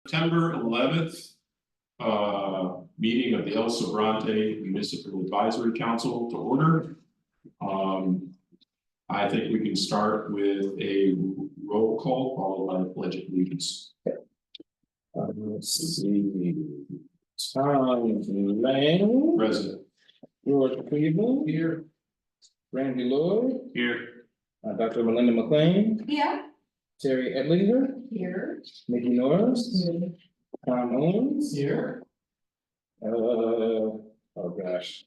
September 11th meeting of the El Sobrante Municipal Advisory Council to order. I think we can start with a roll call followed by the Pledge of Allegiance. Let's see. Tom Lang. President. George Cleveland. Here. Randy Lloyd. Here. Dr. Melinda McLean. Yeah. Terry Edlinger. Here. Mickey Norris. Tom Owens. Here. Oh gosh.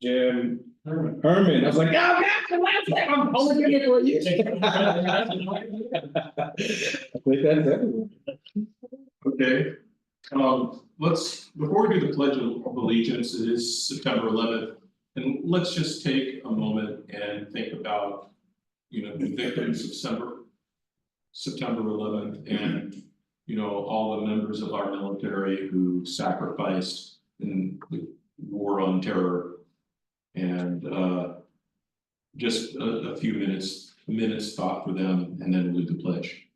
Jim Herman. I was like, oh gosh, the last time I'm only here for you. I think that's everyone. Okay. Let's, before we do the Pledge of Allegiance, it is September 11th, and let's just take a moment and think about, the victims of September 11th, and all the members of our military who sacrificed in the war on terror, and just a few minutes thought for them, and then we'll do the pledge.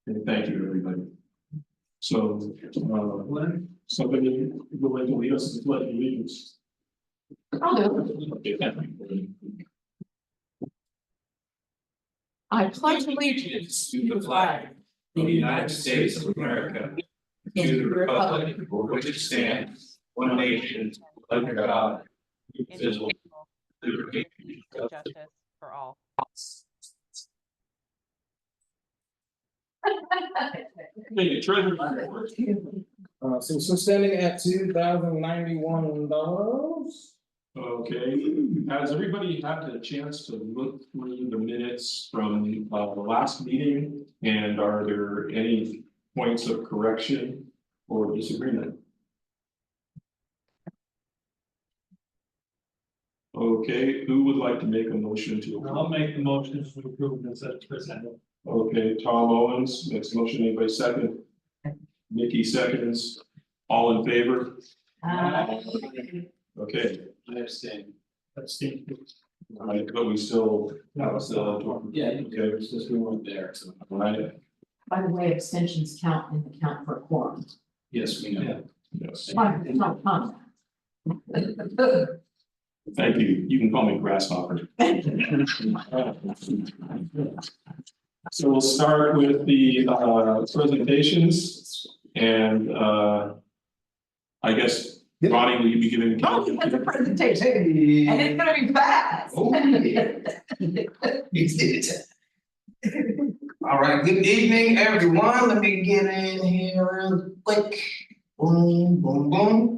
And thank you, everybody. So, somebody would like to lead us in the Pledge of Allegiance. I'll do. Okay, thank you. I pledge allegiance to the flag of the United States of America, and to the republic for which it stands, one nation, under God, indivisible, liberty, and Justice for all. Hey, Treasurer. So standing at $2,091. Okay, has everybody had the chance to look through the minutes from the last meeting? And are there any points of correction or disagreement? Okay, who would like to make a motion to approve? I'll make the motion to approve this as presented. Okay, Tom Owens makes a motion, anybody second? Nikki seconds, all in favor? Okay, I abstain. Abstain. all right, but we still. Yeah, Okay, it's just we weren't there, so. all right, By the way, abstentions count in the count for a quorum. Yes, we know. yes, Fine, it's not fun. thank you, you can call me Grasshopper. So we'll start with the presentations, and I guess Ronnie, will you be giving? Oh, that's a presentation, and it's gonna be fast. All right, good evening, everyone. Let me get in here real quick. Boom, boom, boom.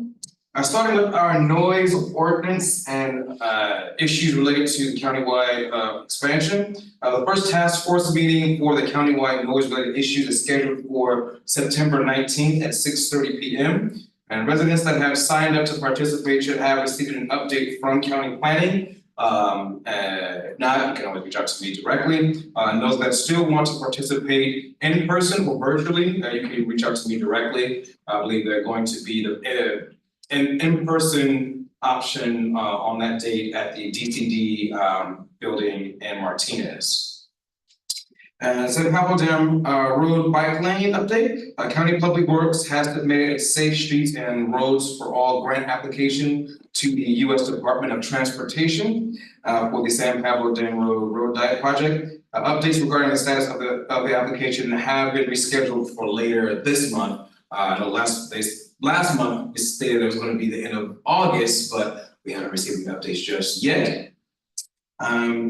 Starting with our noise ordinance and issues related to countywide expansion. The first task force meeting for the countywide noise related issues is scheduled for September 19th at 6:30 p.m. And residents that have signed up to participate should have received an update from county planning. If not, you can always reach out to me directly. And those that still want to participate in person or virtually, you can reach out to me directly. I believe they're going to be an in-person option on that date at the DCD building in Martinez. San Pablo Dam Road Bike Lane update. County Public Works has submitted a Safe Streets and Roads for All grant application to the U.S. Department of Transportation for the San Pablo Dam Road Diet Project. Updates regarding the status of the application have been rescheduled for later this month. Last month, it stated it was going to be the end of August, but we haven't received the updates just yet.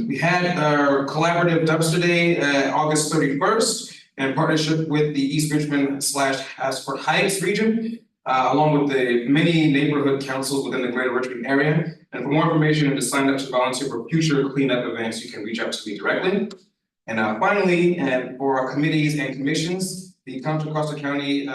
We had our collaborative dumpster day August 31st in partnership with the East Richmond / Asford Heights region, along with the many neighborhood councils within the greater Richmond area. And for more information and to sign up to volunteer for future cleanup events, you can reach out to me directly. And finally, and for our committees and commissions, the Contra Costa County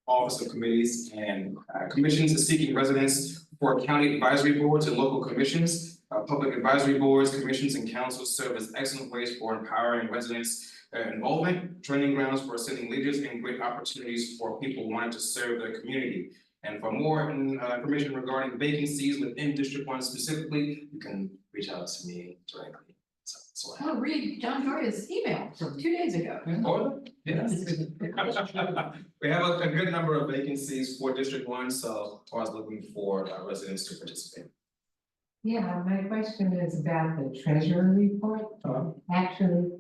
Office of Committees and Commissions is seeking residents for county advisory boards and local commissions. Public advisory boards, commissions, and councils serve as excellent ways for empowering residents' involvement, training grounds for ascending leaders, and great opportunities for people wanting to serve their community. And for more information regarding vacancies within District One specifically, you can reach out to me directly. So Oh, read John Jordan's email from 2 days ago. or, yes. We have a good number of vacancies for District One, so I was looking for residents to participate. Yeah, my question is about the treasurer report. Actually,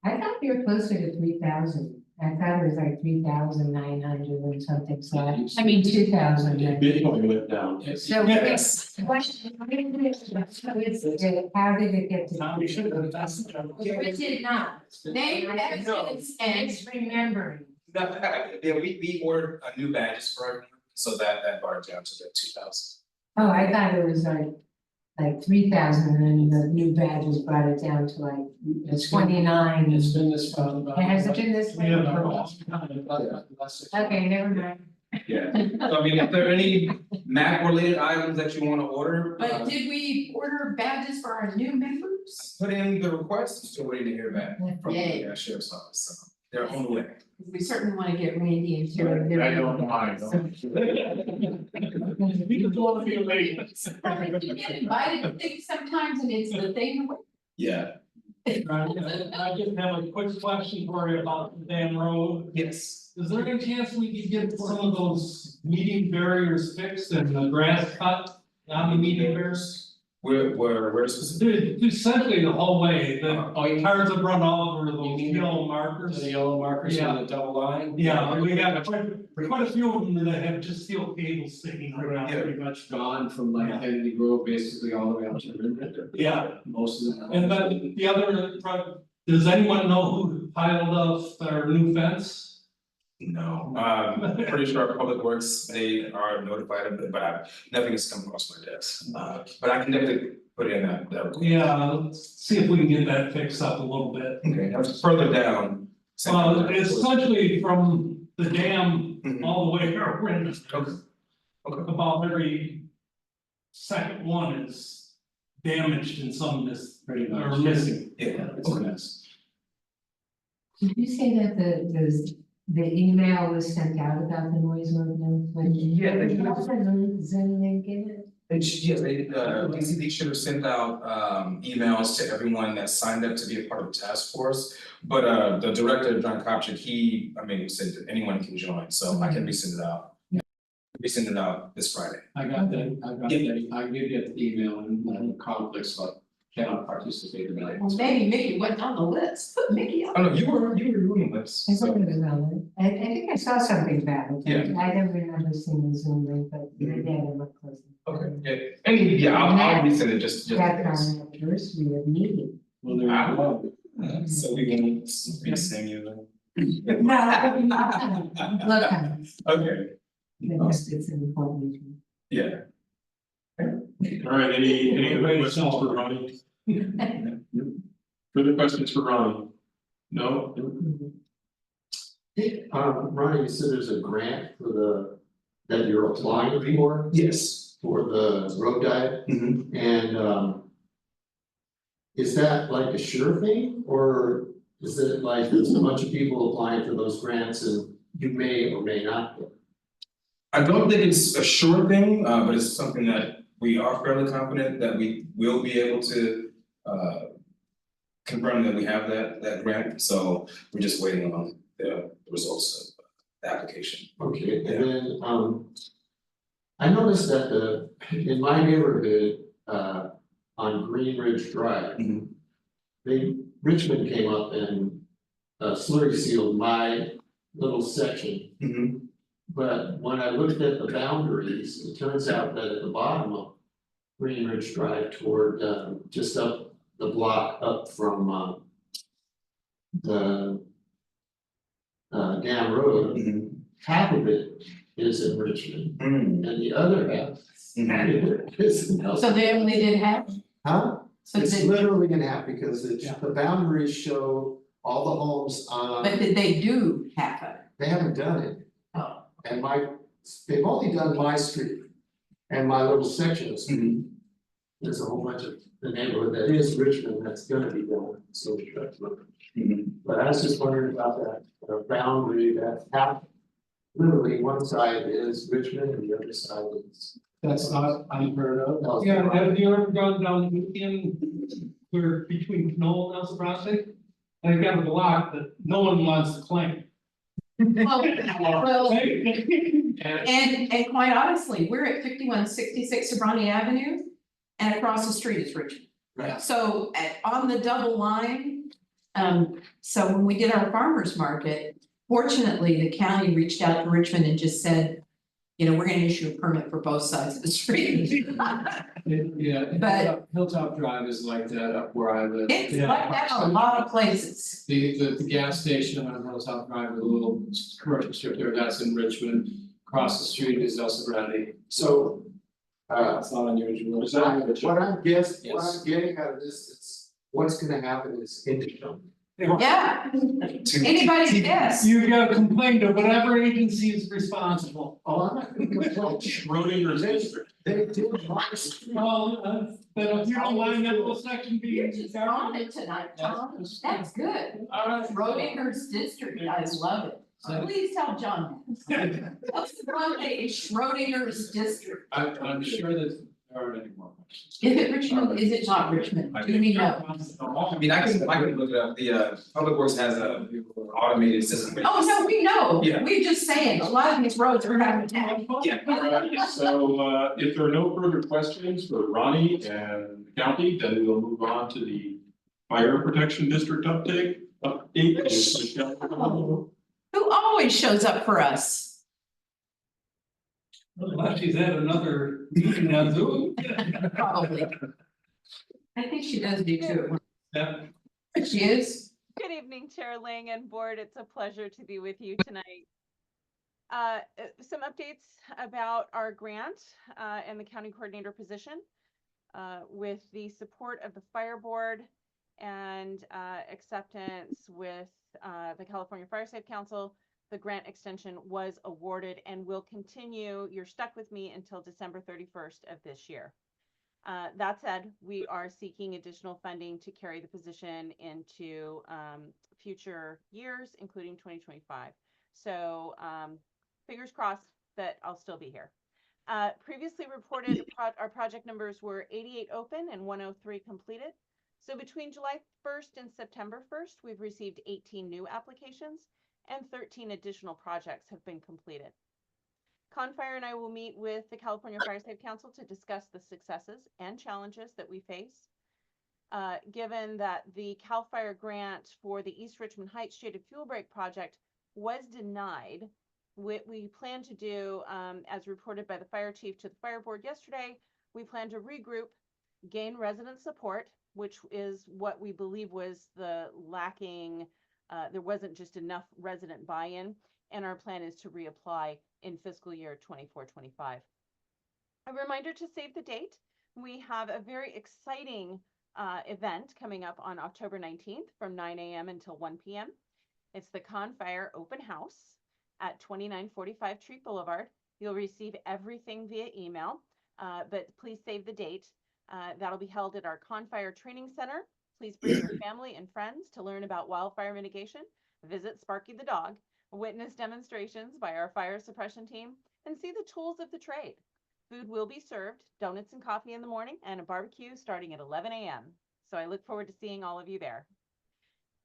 I thought we were closer to 3,000. I thought it was like 3,900 and something, so I mean 2,000. Bitcoin went down. So Yes. what, how did it get to? Tom, you should have asked. It did not. They, that's it's remembering. Yeah, we ordered a new badges for everyone, so that brought it down to the 2,000. Oh, I thought it was like 3,000 and the new badges brought it down to like 29. It's been this fun. Has it been this way? Yeah, for a long time. Okay, never mind. Yeah, so I mean, if there are any Mac related items that you wanna order, But did we order badges for our new members? put in the request, still waiting to hear back from Yay. the sheriff's office, so they're on the way. We certainly want to get Randy and Sharon. I don't mind. We can go on a few ladies. You get invited to things sometimes and it's the thing. Yeah. I just have a quick question for you about the dam road. Yes. Is there any chance we could get some of those median barriers fixed and the grass cut on the median barriers? We're specific. Dude, essentially the whole way, the Oh, cars have run all over You those mean yellow markers. The yellow markers Yeah. on the double line? Yeah, we got quite a few of them that have just steel cables sticking around. Yeah. Pretty much gone from like Kennedy Grove basically all the way out to River. Yeah. Most of them. And then the other, does anyone know who piled off their new fence? No, pretty sure Public Works, they are notified of it, but nothing has come across my desk. But I can definitely put it in that request. Yeah, let's see if we can get that fixed up a little bit. Okay, that's further down. It's essentially from the dam Mhm. all the way around. Okay. Okay. About every second one is damaged in some Pretty or much. missing. Yeah, It's a mess. Did you say that the email was sent out about the noise ordinance? Yeah, they did. Was there a Zoom link in it? Yes, DCD should have sent out emails to everyone that signed up to be a part of the task force. But the director, John Kopchak, he said that anyone can join, so I can resend it out. Resend it out this Friday. I got that, I did get the email and conflicts, but cannot participate in that. Well, maybe Mickey wasn't on the list. Put Mickey on. Oh, no, you were doing this. I thought it was on it. I think I saw something about it. Yeah. I don't remember seeing the Zoom link, but maybe I didn't look closely. Okay, yeah, yeah, I'll resend it just in That's case. our anniversary of meeting. Well, there you go. So we can be the same you then. Look, Okay, it's an important meeting. yeah. All right, any other questions for Ronnie? Further questions for Ronnie? No? Ronnie, you said there's a grant for that you're applying Yes. for the road diet, Mhm. and is that like a sure thing, or is it like there's a bunch of people applying for those grants and you may or may not get? I don't think it's a sure thing, but it's something that we are fairly confident that we will be able to confirm that we have that grant, so we're just waiting on the results of the application. Okay, and then, I noticed that in my neighborhood, on Green Ridge Drive. Mhm. Richmond came up and slurry sealed my little section. Mhm. But when I looked at the boundaries, it turns out that at the bottom of Green Ridge Drive toward just up the block up from the Dam Road, Mhm. half of it is in Richmond Mhm. and the other half is in So they only did half? Huh? So It's did, literally in half because the boundaries show all the homes on, but did they do half of it? they haven't done it. Oh. And they've only done my street and my little sections. Mhm. there's a whole bunch of the neighborhood that is Richmond that's gonna be done, so. But I was just wondering about that, boundary that half, literally one side is Richmond and the other side is. That's not unheard of. El Yeah, Sobrante. have you ever gone down in, we're between Knoll and El Sobrante? They've got a block that no one wants to claim. Well, And and quite honestly, we're at 5166 Sobrante Avenue, and across the street is Richmond. Right. So on the double line, so when we did our farmers market, fortunately, the county reached out to Richmond and just said, you know, we're gonna issue a permit for both sides of the street. Yeah, But- Hilltop Drive is like that up where I live. It's Yeah. like that a lot of places. The gas station on Hilltop Drive with a little commercial strip there, that's in Richmond. Across the street is El Sobrante. So, It's not unusual. what I'm Yes. getting out of this is, what's gonna happen is interim. Yeah, anybody's guess. you gotta complain to whatever agency is responsible. Oh, I'm not gonna complain. Schrodinger's district. They did Mark's. Well, but if you don't mind that little section being. You're just on it tonight, Tom. That's good. Schrodinger's district, I love it. Please tell John that. Sobrante is Schrodinger's district. I'm sure that there aren't any more questions. Is it Richmond? Is it not Richmond? Do we know? I mean, I can look it up, the Public Works has a automated system. which- Oh, no, we know. Yeah. We're just saying, a lot of these roads are having. Yeah. Alright, so if there are no further questions for Ronnie and the county, then we'll move on to the fire protection district update. Michelle. Who always shows up for us? Well, she's at another meeting on Zoom. Probably. I think she does do too. Yeah. She is. Good evening, Chair Ling and Board. It's a pleasure to be with you tonight. Some updates about our grant and the county coordinator position. With the support of the Fire Board and acceptance with the California Fire Safe Council, the grant extension was awarded and will continue. You're stuck with me until December 31st of this year. That said, we are seeking additional funding to carry the position into future years, including 2025. So fingers crossed that I'll still be here. Previously reported, our project numbers were 88 open and 103 completed. So between July 1st and September 1st, we've received 18 new applications and 13 additional projects have been completed. Confire and I will meet with the California Fire Safe Council to discuss the successes and challenges that we face. Given that the CAL FIRE grant for the East Richmond Heights Shaded Fuel Break project was denied, what we plan to do, as reported by the fire chief to the fire board yesterday, we plan to regroup, gain resident support, which is what we believe was the lacking. There wasn't just enough resident buy-in, and our plan is to reapply in fiscal year 24-25. A reminder to save the date. We have a very exciting event coming up on October 19th from 9 a.m. until 1 p.m. It's the Confire Open House at 2945 Treat Boulevard. You'll receive everything via email, but please save the date. That'll be held at our Confire Training Center. Please bring your family and friends to learn about wildfire mitigation, visit Sparky the dog, witness demonstrations by our fire suppression team, and see the tools of the trade. Food will be served, donuts and coffee in the morning, and a barbecue starting at 11 a.m. So I look forward to seeing all of you there.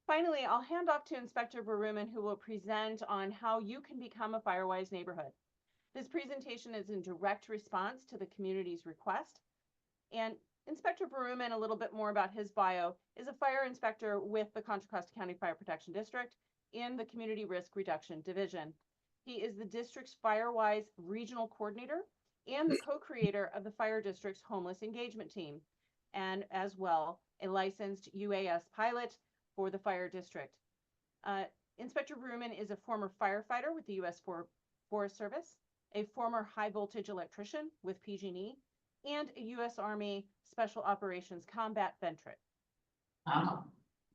Finally, I'll hand off to Inspector Baruman, who will present on how you can become a FireWise neighborhood. This presentation is in direct response to the community's request. And Inspector Baruman, a little bit more about his bio, is a fire inspector with the Contra Costa County Fire Protection District in the Community Risk Reduction Division. He is the district's FireWise regional coordinator and the co-creator of the fire district's homeless engagement team, and as well a licensed UAS pilot for the fire district. Inspector Baruman is a former firefighter with the U.S. Forest Service, a former high voltage electrician with PG&E, and a U.S. Army Special Operations Combat Veteran. Wow.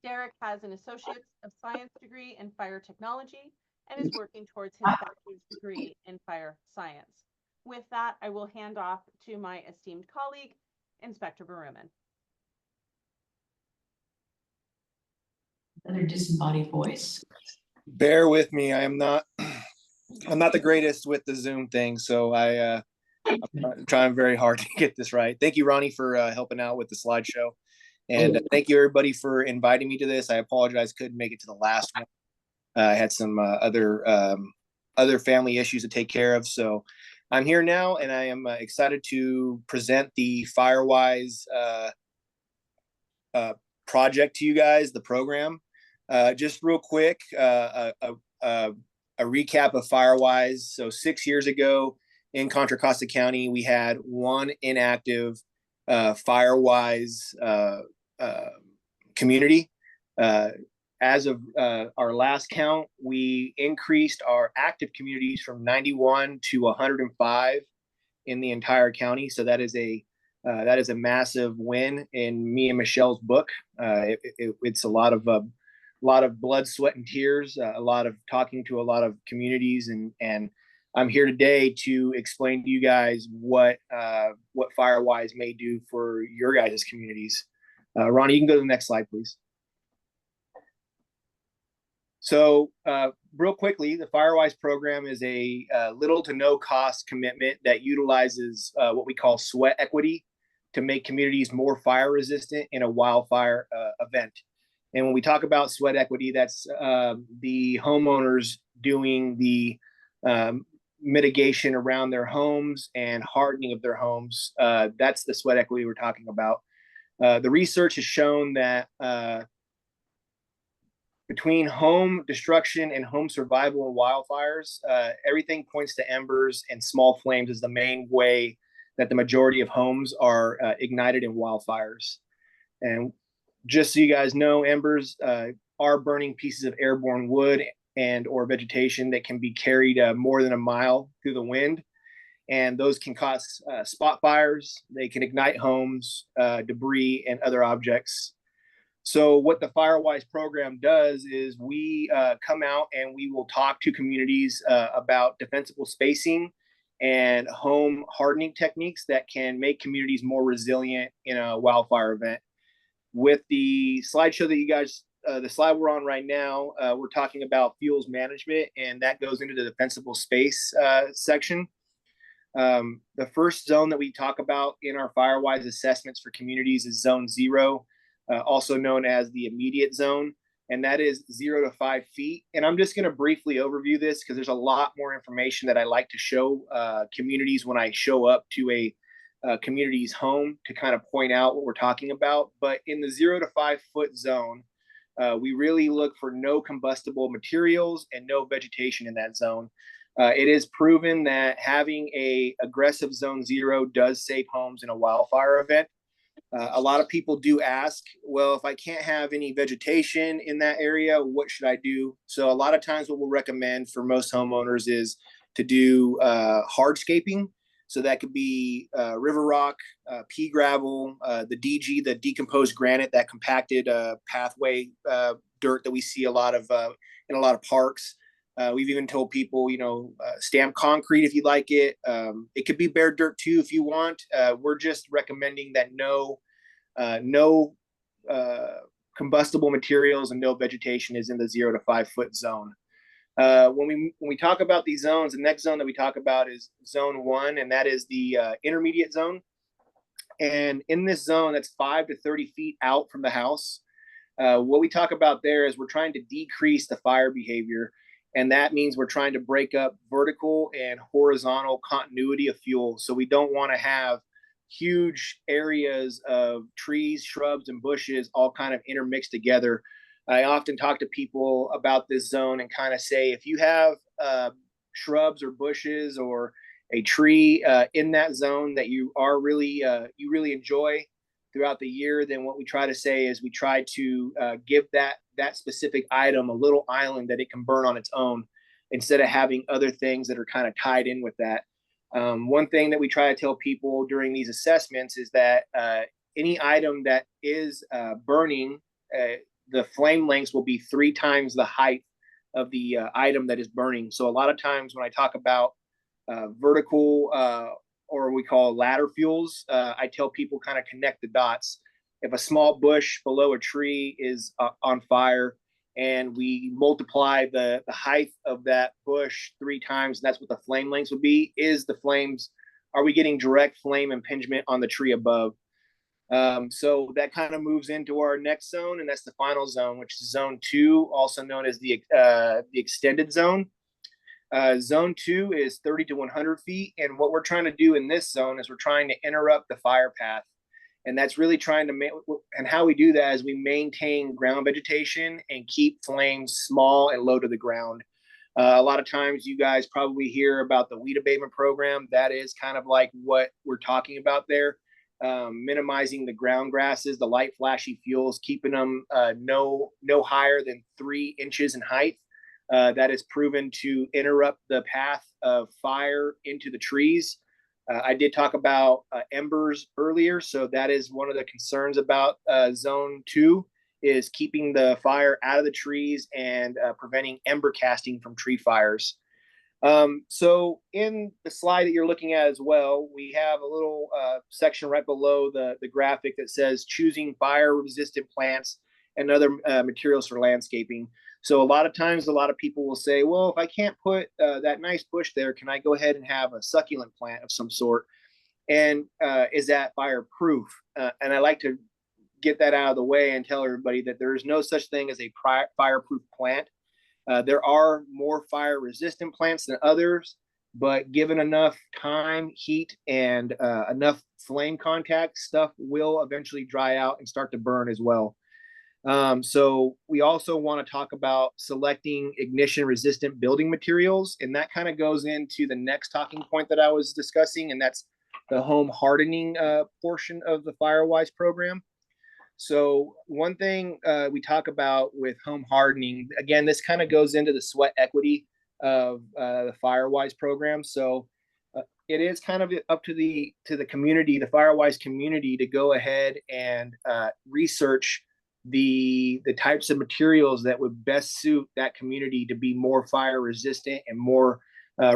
Derek has an Associate's of Science degree in fire technology and is working towards his bachelor's degree in fire science. With that, I will hand off to my esteemed colleague, Inspector Baruman. Another disembodied voice. Bear with me. I'm not the greatest with the Zoom thing, so I'm trying very hard to get this right. Thank you, Ronnie, for helping out with the slideshow. And thank you everybody for inviting me to this. I apologize, couldn't make it to the last one. I had some other family issues to take care of. So I'm here now, and I am excited to present the Firewise project to you guys, the program. Just real quick, a recap of Firewise. So 6 years ago in Contra Costa County, we had one inactive Firewise community. As of our last count, we increased our active communities from 91 to 105 in the entire county. So that is a massive win in me and Michelle's book. It's a lot of blood, sweat, and tears. A lot of talking to a lot of communities, and I'm here today to explain to you guys what Firewise may do for your guys' communities. Ronnie, you can go to the next slide, please. So real quickly, the Firewise program is a little to no cost commitment that utilizes what we call sweat equity to make communities more fire resistant in a wildfire event. And when we talk about sweat equity, that's the homeowners doing the mitigation around their homes and hardening of their homes. That's the sweat equity we're talking about. The research has shown that between home destruction and home survival in wildfires, everything points to embers and small flames as the main way that the majority of homes are ignited in wildfires. And just so you guys know, embers are burning pieces of airborne wood and or vegetation that can be carried more than a mile through the wind. And those can cause spot fires. They can ignite homes, debris, and other objects. So what the Firewise program does is we come out and we will talk to communities about defensible spacing and home hardening techniques that can make communities more resilient in a wildfire event. With the slideshow that you guys, the slide we're on right now, we're talking about fuels management, and that goes into the defensible space section. The first zone that we talk about in our Firewise assessments for communities is zone 0. Also known as the immediate zone, and that is 0 to 5 feet. And I'm just going to briefly overview this because there's a lot more information that I like to show communities when I show up to a community's home to kind of point out what we're talking about. But in the 0 to 5 foot zone, we really look for no combustible materials and no vegetation in that zone. It is proven that having a aggressive zone 0 does save homes in a wildfire event. A lot of people do ask, well, if I can't have any vegetation in that area, what should I do? So a lot of times what we'll recommend for most homeowners is to do hardscaping. So that could be river rock, pea gravel, the DG, the decomposed granite, that compacted pathway dirt that we see a lot of in a lot of parks. We've even told people, stamp concrete if you like it. It could be bare dirt too if you want. We're just recommending that no combustible materials and no vegetation is in the 0 to 5 foot zone. When we talk about these zones, the next zone that we talk about is zone 1, and that is the intermediate zone. And in this zone, that's 5 to 30 feet out from the house. What we talk about there is we're trying to decrease the fire behavior. And that means we're trying to break up vertical and horizontal continuity of fuel. So we don't want to have huge areas of trees, shrubs, and bushes all kind of intermixed together. I often talk to people about this zone and kind of say, if you have shrubs or bushes or a tree in that zone that you really enjoy throughout the year, then what we try to say is we try to give that specific item a little island that it can burn on its own instead of having other things that are kind of tied in with that. One thing that we try to tell people during these assessments is that any item that is burning, the flame lengths will be 3 times the height of the item that is burning. So a lot of times when I talk about vertical or we call ladder fuels. I tell people kind of connect the dots. If a small bush below a tree is on fire, and we multiply the height of that bush 3 times, and that's what the flame lengths would be. Are we getting direct flame impingement on the tree above? So that kind of moves into our next zone, and that's the final zone, which is zone 2, also known as the extended zone. Zone 2 is 30 to 100 feet, and what we're trying to do in this zone is we're trying to interrupt the fire path. And that's really trying to and how we do that is we maintain ground vegetation and keep flames small and low to the ground. A lot of times you guys probably hear about the weed abatement program. That is kind of like what we're talking about there. Minimizing the ground grasses, the light flashy fuels, keeping them no higher than 3 inches in height. That is proven to interrupt the path of fire into the trees. I did talk about embers earlier, so that is one of the concerns about zone 2 is keeping the fire out of the trees and preventing ember casting from tree fires. So in the slide that you're looking at as well, we have a little section right below the graphic that says choosing fire resistant plants and other materials for landscaping. So a lot of times, a lot of people will say, well, if I can't put that nice bush there, can I go ahead and have a succulent plant of some sort? And is that fireproof? And I like to get that out of the way and tell everybody that there is no such thing as a fireproof plant. There are more fire resistant plants than others, but given enough time, heat, and enough flame contact, stuff will eventually dry out and start to burn as well. So we also want to talk about selecting ignition resistant building materials. And that kind of goes into the next talking point that I was discussing, and that's the home hardening portion of the Firewise program. So one thing we talk about with home hardening, again, this kind of goes into the sweat equity of the Firewise program. So it is kind of up to the community, the Firewise community, to go ahead and research the types of materials that would best suit that community to be more fire resistant and more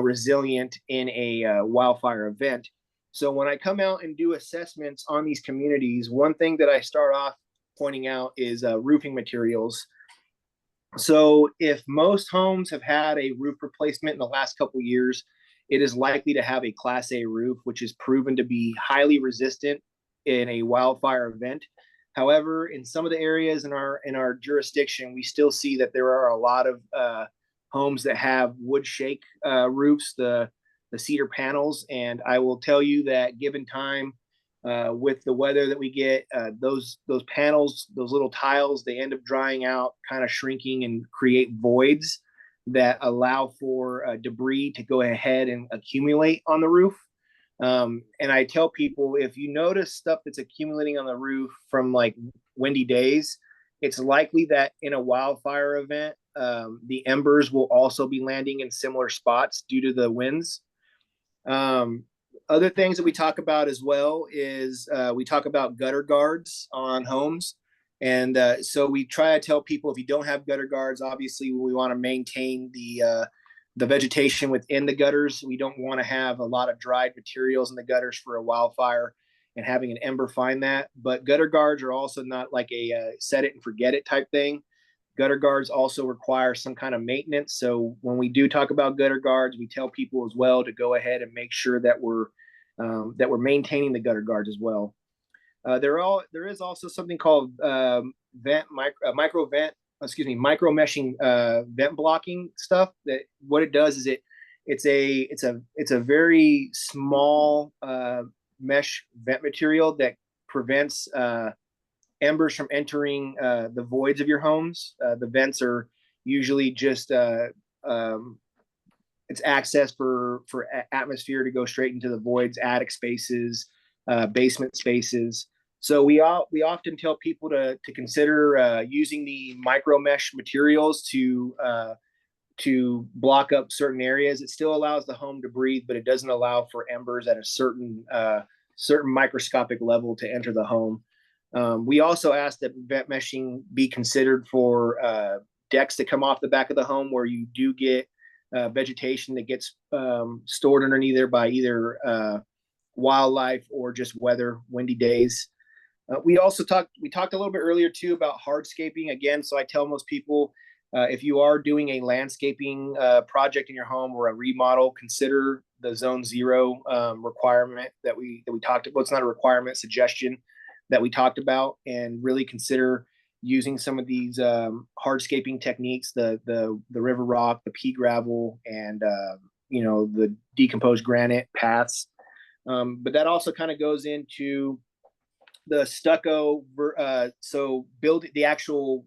resilient in a wildfire event. So when I come out and do assessments on these communities, one thing that I start off pointing out is roofing materials. So if most homes have had a roof replacement in the last couple of years, it is likely to have a Class A roof, which is proven to be highly resistant in a wildfire event. However, in some of the areas in our jurisdiction, we still see that there are a lot of homes that have wood shake roofs, the cedar panels. And I will tell you that given time, with the weather that we get, those panels, those little tiles, they end up drying out, kind of shrinking and create voids that allow for debris to go ahead and accumulate on the roof. And I tell people, if you notice stuff that's accumulating on the roof from like windy days, it's likely that in a wildfire event, the embers will also be landing in similar spots due to the winds. Other things that we talk about as well is we talk about gutter guards on homes. And so we try to tell people, if you don't have gutter guards, obviously we want to maintain the vegetation within the gutters. We don't want to have a lot of dried materials in the gutters for a wildfire and having an ember find that. But gutter guards are also not like a set it and forget it type thing. Gutter guards also require some kind of maintenance. So when we do talk about gutter guards, we tell people as well to go ahead and make sure that we're maintaining the gutter guards as well. There is also something called micro meshing vent blocking stuff. That what it does is it's a very small mesh vent material that prevents embers from entering the voids of your homes. The vents are usually just it's access for atmosphere to go straight into the voids, attic spaces, basement spaces. So we often tell people to consider using the micro mesh materials to block up certain areas. It still allows the home to breathe, but it doesn't allow for embers at a certain microscopic level to enter the home. We also ask that vent meshing be considered for decks that come off the back of the home, where you do get vegetation that gets stored underneath there by either wildlife or just weather, windy days. We talked a little bit earlier too about hardscaping again. So I tell most people, if you are doing a landscaping project in your home or a remodel, consider the zone 0 requirement that we talked about. It's not a requirement, suggestion that we talked about, and really consider using some of these hardscaping techniques, the river rock, the pea gravel, and the decomposed granite paths. But that also kind of goes into the stucco, so build the actual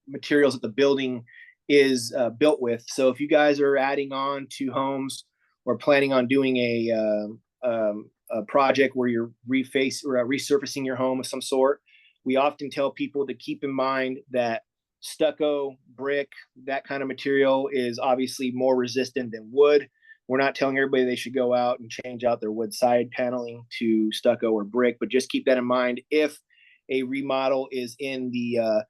materials that the building is built with. So if you guys are adding on to homes or planning on doing a project where you're resurfacing your home of some sort, we often tell people to keep in mind that stucco, brick, that kind of material is obviously more resistant than wood. We're not telling everybody they should go out and change out their wood side paneling to stucco or brick, but just keep that in mind if a remodel is in the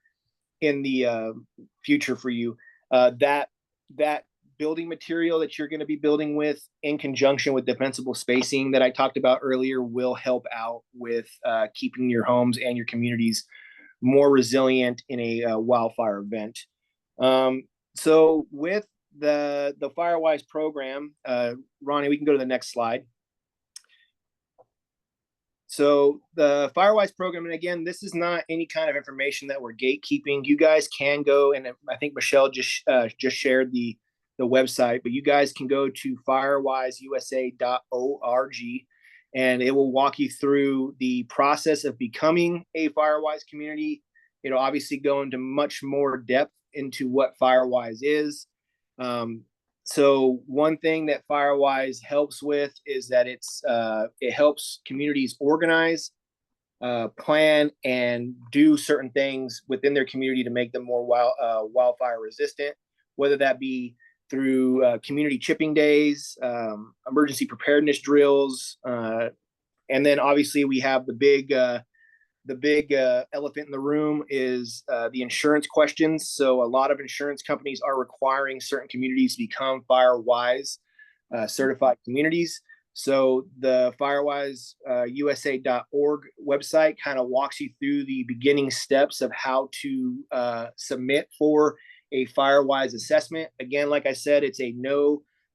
future for you. That building material that you're going to be building with, in conjunction with defensible spacing that I talked about earlier, will help out with keeping your homes and your communities more resilient in a wildfire event. So with the FireWise program, Ronnie, we can go to the next slide. So the FireWise program, and again, this is not any kind of information that we're gatekeeping. You guys can go, and I think Michelle just shared the website, but you guys can go to firewiseusa.org, and it will walk you through the process of becoming a FireWise community. It'll obviously go into much more depth into what FireWise is. So one thing that FireWise helps with is that it helps communities organize, plan, and do certain things within their community to make them more wildfire resistant, whether that be through community chipping days, emergency preparedness drills, and then obviously we have the big elephant in the room is the insurance questions. So a lot of insurance companies are requiring certain communities to become FireWise certified communities. So the firewiseusa.org website kind of walks you through the beginning steps of how to submit for a FireWise assessment. Again, like I said, it's a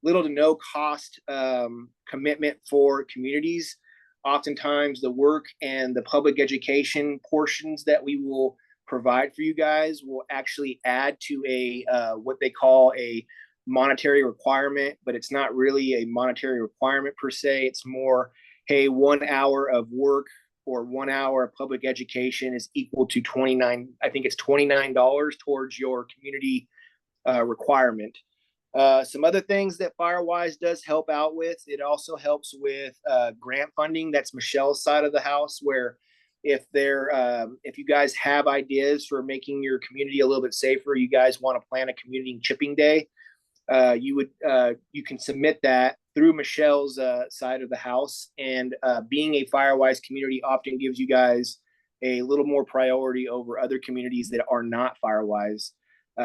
little to no cost commitment for communities. Oftentimes the work and the public education portions that we will provide for you guys will actually add to a what they call a monetary requirement, but it's not really a monetary requirement per se. It's more, hey, 1 hour of work or 1 hour of public education is equal to $29 towards your community requirement. Some other things that FireWise does help out with, it also helps with grant funding. That's Michelle's side of the house, where if you guys have ideas for making your community a little bit safer, you guys want to plan a community chipping day, you can submit that through Michelle's side of the house. And being a FireWise community often gives you guys a little more priority over other communities that are not FireWise.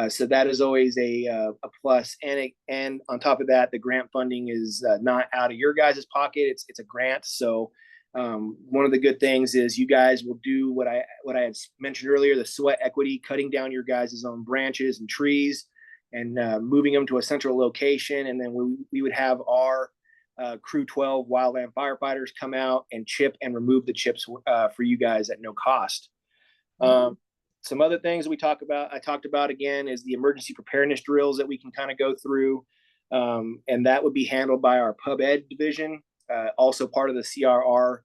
So that is always a plus. And on top of that, the grant funding is not out of your guys' pocket. It's a grant. So one of the good things is you guys will do what I had mentioned earlier, the sweat equity, cutting down your guys' own branches and trees and moving them to a central location. And then we would have our Crew 12 wildland firefighters come out and chip and remove the chips for you guys at no cost. Some other things I talked about again is the emergency preparedness drills that we can kind of go through. And that would be handled by our Pub Ed division, also part of the CRR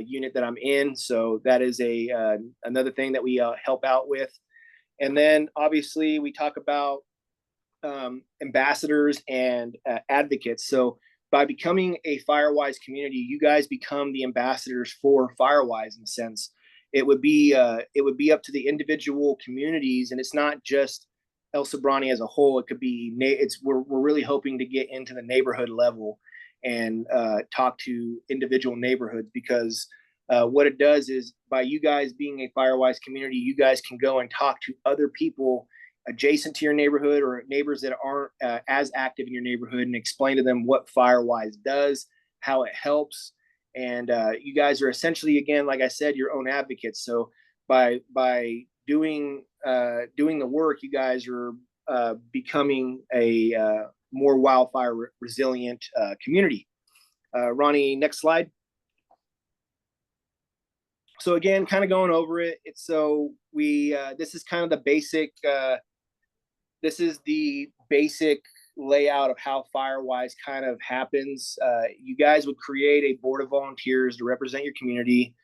unit that I'm in. So that is another thing that we help out with. And then obviously we talk about ambassadors and advocates. So by becoming a FireWise community, you guys become the ambassadors for FireWise in a sense. It would be up to the individual communities, and it's not just El Sobrante as a whole. It could be we're really hoping to get into the neighborhood level and talk to individual neighborhoods, because what it does is by you guys being a FireWise community, you guys can go and talk to other people adjacent to your neighborhood or neighbors that aren't as active in your neighborhood and explain to them what FireWise does, how it helps, And you guys are essentially, again, like I said, your own advocates. So by doing the work, you guys are becoming a more wildfire resilient community. Ronnie, next slide. So again, kind of going over it. This is kind of the basic. This is the basic layout of how Firewise kind of happens. You guys would create a board of volunteers to represent your community,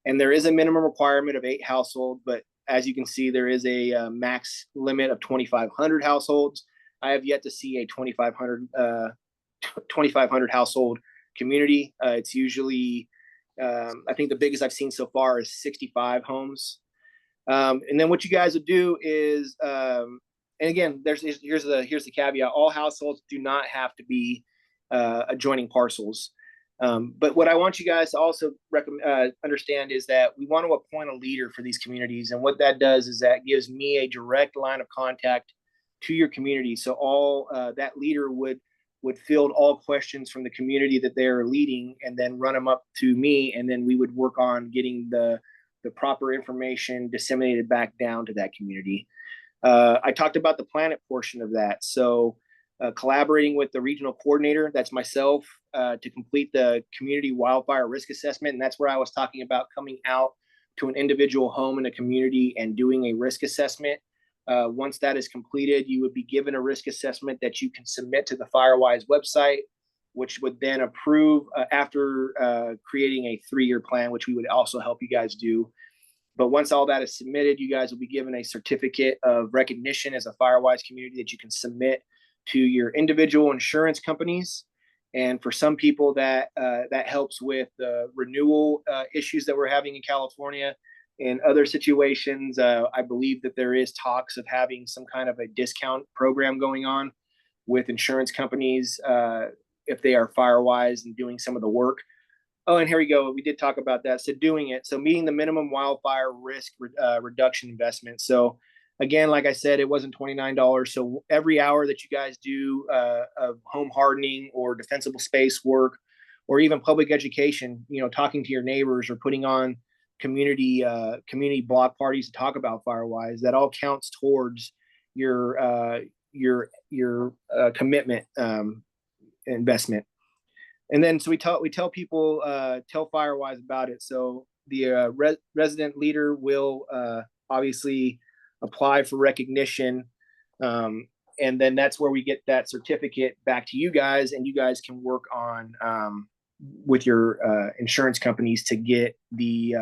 and there is a minimum requirement of 8 households, but as you can see, there is a max limit of 2,500 households. I have yet to see a 2,500 household community. It's usually, I think the biggest I've seen so far is 65 homes. And then what you guys would do is, and again, here's the caveat: all households do not have to be adjoining parcels. But what I want you guys to also understand is that we want to appoint a leader for these communities, and what that does is that gives me a direct line of contact to your community. So all that leader would field all questions from the community that they're leading, and then run them up to me, and then we would work on getting the proper information disseminated back down to that community. I talked about the planet portion of that. So collaborating with the regional coordinator, that's myself, to complete the community wildfire risk assessment. And that's where I was talking about coming out to an individual home in a community and doing a risk assessment. Once that is completed, you would be given a risk assessment that you can submit to the Firewise website, which would then approve after creating a 3-year plan, which we would also help you guys do. But once all that is submitted, you guys will be given a certificate of recognition as a Firewise community that you can submit to your individual insurance companies. And for some people, that helps with the renewal issues that we're having in California. In other situations, I believe that there is talks of having some kind of a discount program going on with insurance companies if they are Firewise and doing some of the work. Oh, and here we go. We did talk about that. So doing it. So meeting the minimum wildfire risk reduction investment. So again, like I said, it wasn't $29. So every hour that you guys do of home hardening or defensible space work, or even public education, talking to your neighbors or putting on community block parties to talk about Firewise, that all counts towards your commitment investment. And then so we tell people, tell Firewise about it. So the resident leader will obviously apply for recognition, and then that's where we get that certificate back to you guys, and you guys can work on with your insurance companies to get the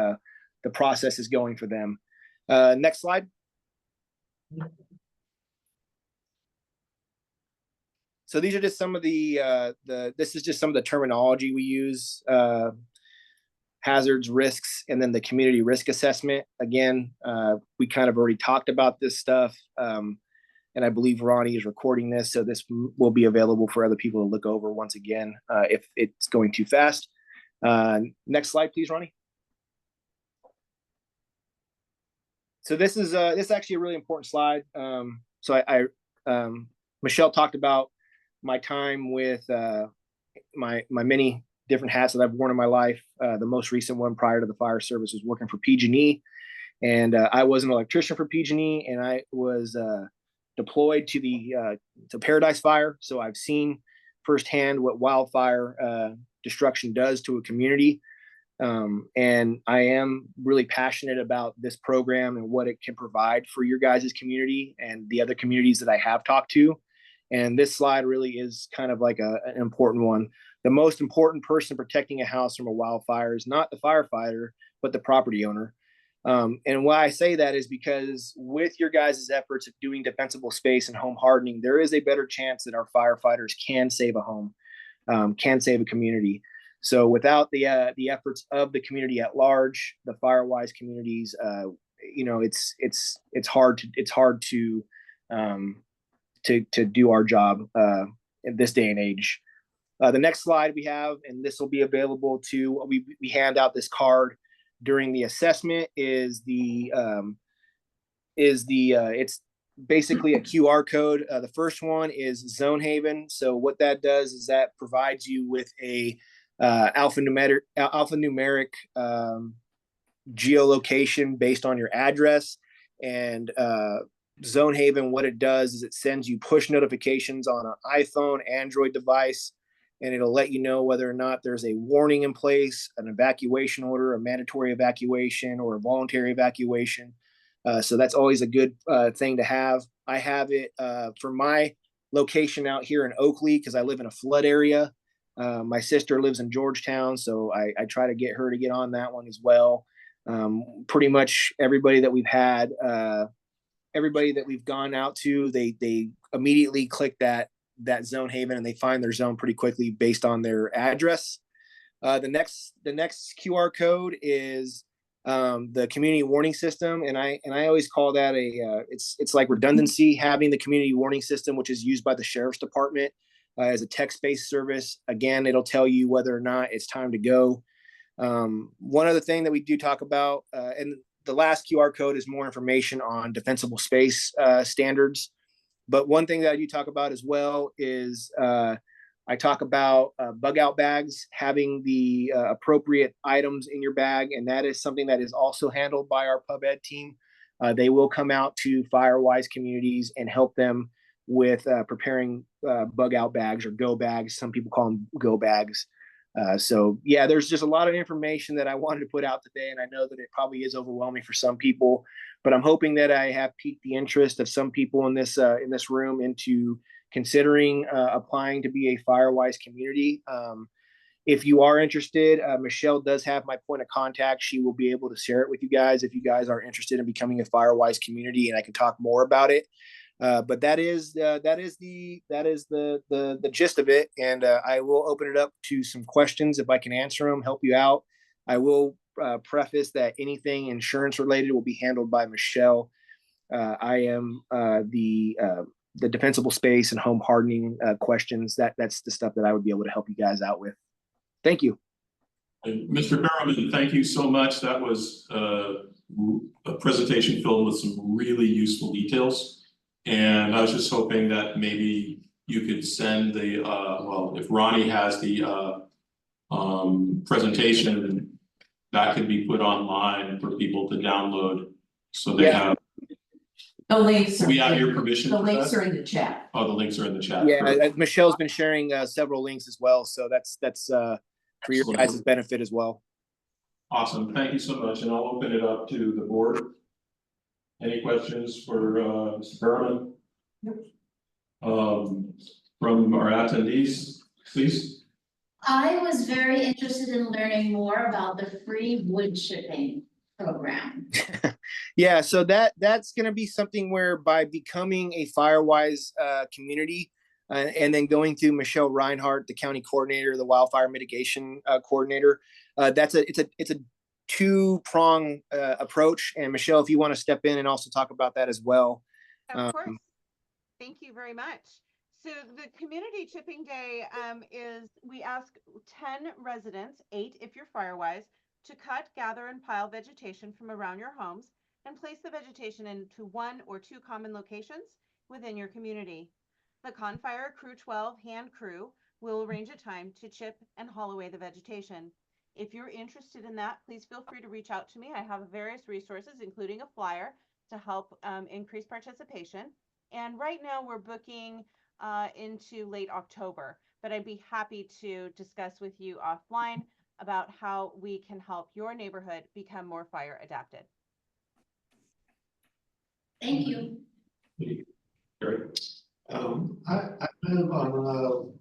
processes going for them. Next slide. So these are just some of this is just some of the terminology we use: hazards, risks, and then the community risk assessment. Again, we kind of already talked about this stuff, and I believe Ronnie is recording this, so this will be available for other people to look over once again if it's going too fast. Next slide, please, Ronnie. So this is actually a really important slide. So Michelle talked about my time with my many different hats that I've worn in my life. The most recent one prior to the fire service was working for PG&E, and I was an electrician for PG&E, and I was deployed to Paradise Fire. So I've seen firsthand what wildfire destruction does to a community. And I am really passionate about this program and what it can provide for your guys' community and the other communities that I have talked to. And this slide really is kind of like an important one. The most important person protecting a house from a wildfire is not the firefighter, but the property owner. And why I say that is because with your guys' efforts of doing defensible space and home hardening, there is a better chance that our firefighters can save a home, can save a community. So without the efforts of the community at large, the Firewise communities, it's hard to do our job in this day and age. The next slide we have, and this will be available to, we hand out this card during the assessment, it's basically a QR code. The first one is Zone Haven. So what that does is that provides you with a alphanumeric geolocation based on your address. And Zone Haven, what it does is it sends you push notifications on an iPhone, Android device, and it'll let you know whether or not there's a warning in place, an evacuation order, a mandatory evacuation, or a voluntary evacuation. So that's always a good thing to have. I have it for my location out here in Oakley because I live in a flood area. My sister lives in Georgetown, so I try to get her to get on that one as well. Pretty much everybody that we've had, everybody that we've gone out to, they immediately click that Zone Haven and they find their zone pretty quickly based on their address. The next QR code is the community warning system, and I always call that it's like redundancy having the community warning system, which is used by the sheriff's department as a text-based service. Again, it'll tell you whether or not it's time to go. One other thing that we do talk about, and the last QR code is more information on defensible space standards. But one thing that I do talk about as well is I talk about bug out bags, having the appropriate items in your bag. And that is something that is also handled by our pub ed team. They will come out to Firewise communities and help them with preparing bug out bags or go bags. Some people call them go bags. So yeah, there's just a lot of information that I wanted to put out today, and I know that it probably is overwhelming for some people, but I'm hoping that I have piqued the interest of some people in this room into considering applying to be a Firewise community. If you are interested, Michelle does have my point of contact. She will be able to share it with you guys if you guys are interested in becoming a Firewise community, and I can talk more about it. But that is the gist of it, and I will open it up to some questions if I can answer them, help you out. I will preface that anything insurance related will be handled by Michelle. I am the defensible space and home hardening questions. That's the stuff that I would be able to help you guys out with. Thank you. And Mr. Berman, thank you so much. That was a presentation filled with some really useful details. And I was just hoping that maybe you could send the, well, if Ronnie has the presentation, that could be put online for people to download. So they have. The links. We have your permission. The for links that? are in the chat. Oh, the links are in the chat. Yeah, Michelle's been sharing several links as well. So that's for your guys' benefit as well. Awesome. Thank you so much. And I'll open it up to the board. Any questions for Mr. Berman? From our attendees, please. I was very interested in learning more about the free wood chipping program. Yeah, so that's going to be something where by becoming a Firewise community and then going through Michelle Reinhardt, the county coordinator, the wildfire mitigation coordinator, it's a two-prong approach. And Michelle, if you want to step in and also talk about that as well. Of course. Thank you very much. So the community chipping day is we ask 10 residents, 8 if you're Firewise, to cut, gather, and pile vegetation from around your homes and place the vegetation into 1 or 2 common locations within your community. The Confire Crew 12 hand crew will arrange a time to chip and haul away the vegetation. If you're interested in that, please feel free to reach out to me. I have various resources, including a flyer to help increase participation. And right now we're booking into late October, but I'd be happy to discuss with you offline about how we can help your neighborhood become more fire adapted. Thank you. I live on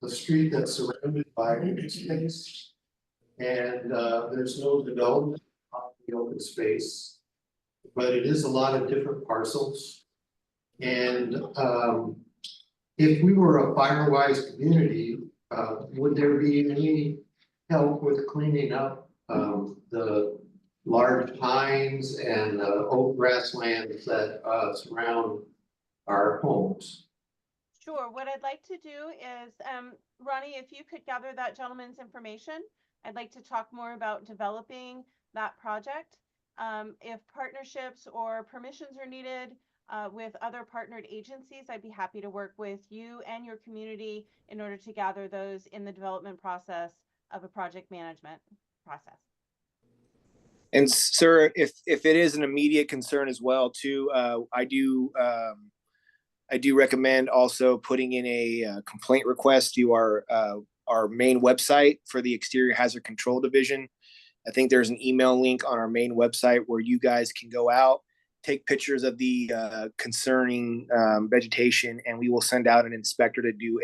the street that's surrounded by open space. And there's no development on the open space, but it is a lot of different parcels. And if we were a Firewise community, would there be any help with cleaning up the large pines and oak grasslands that surround our homes? Sure. What I'd like to do is, Ronnie, if you could gather that gentleman's information, I'd like to talk more about developing that project. If partnerships or permissions are needed with other partnered agencies, I'd be happy to work with you and your community in order to gather those in the development process of a project management process. And sir, if it is an immediate concern as well too, I do recommend also putting in a complaint request to our main website for the Exterior Hazard Control Division. I think there's an email link on our main website where you guys can go out, take pictures of the concerning vegetation, and we will send out an inspector to do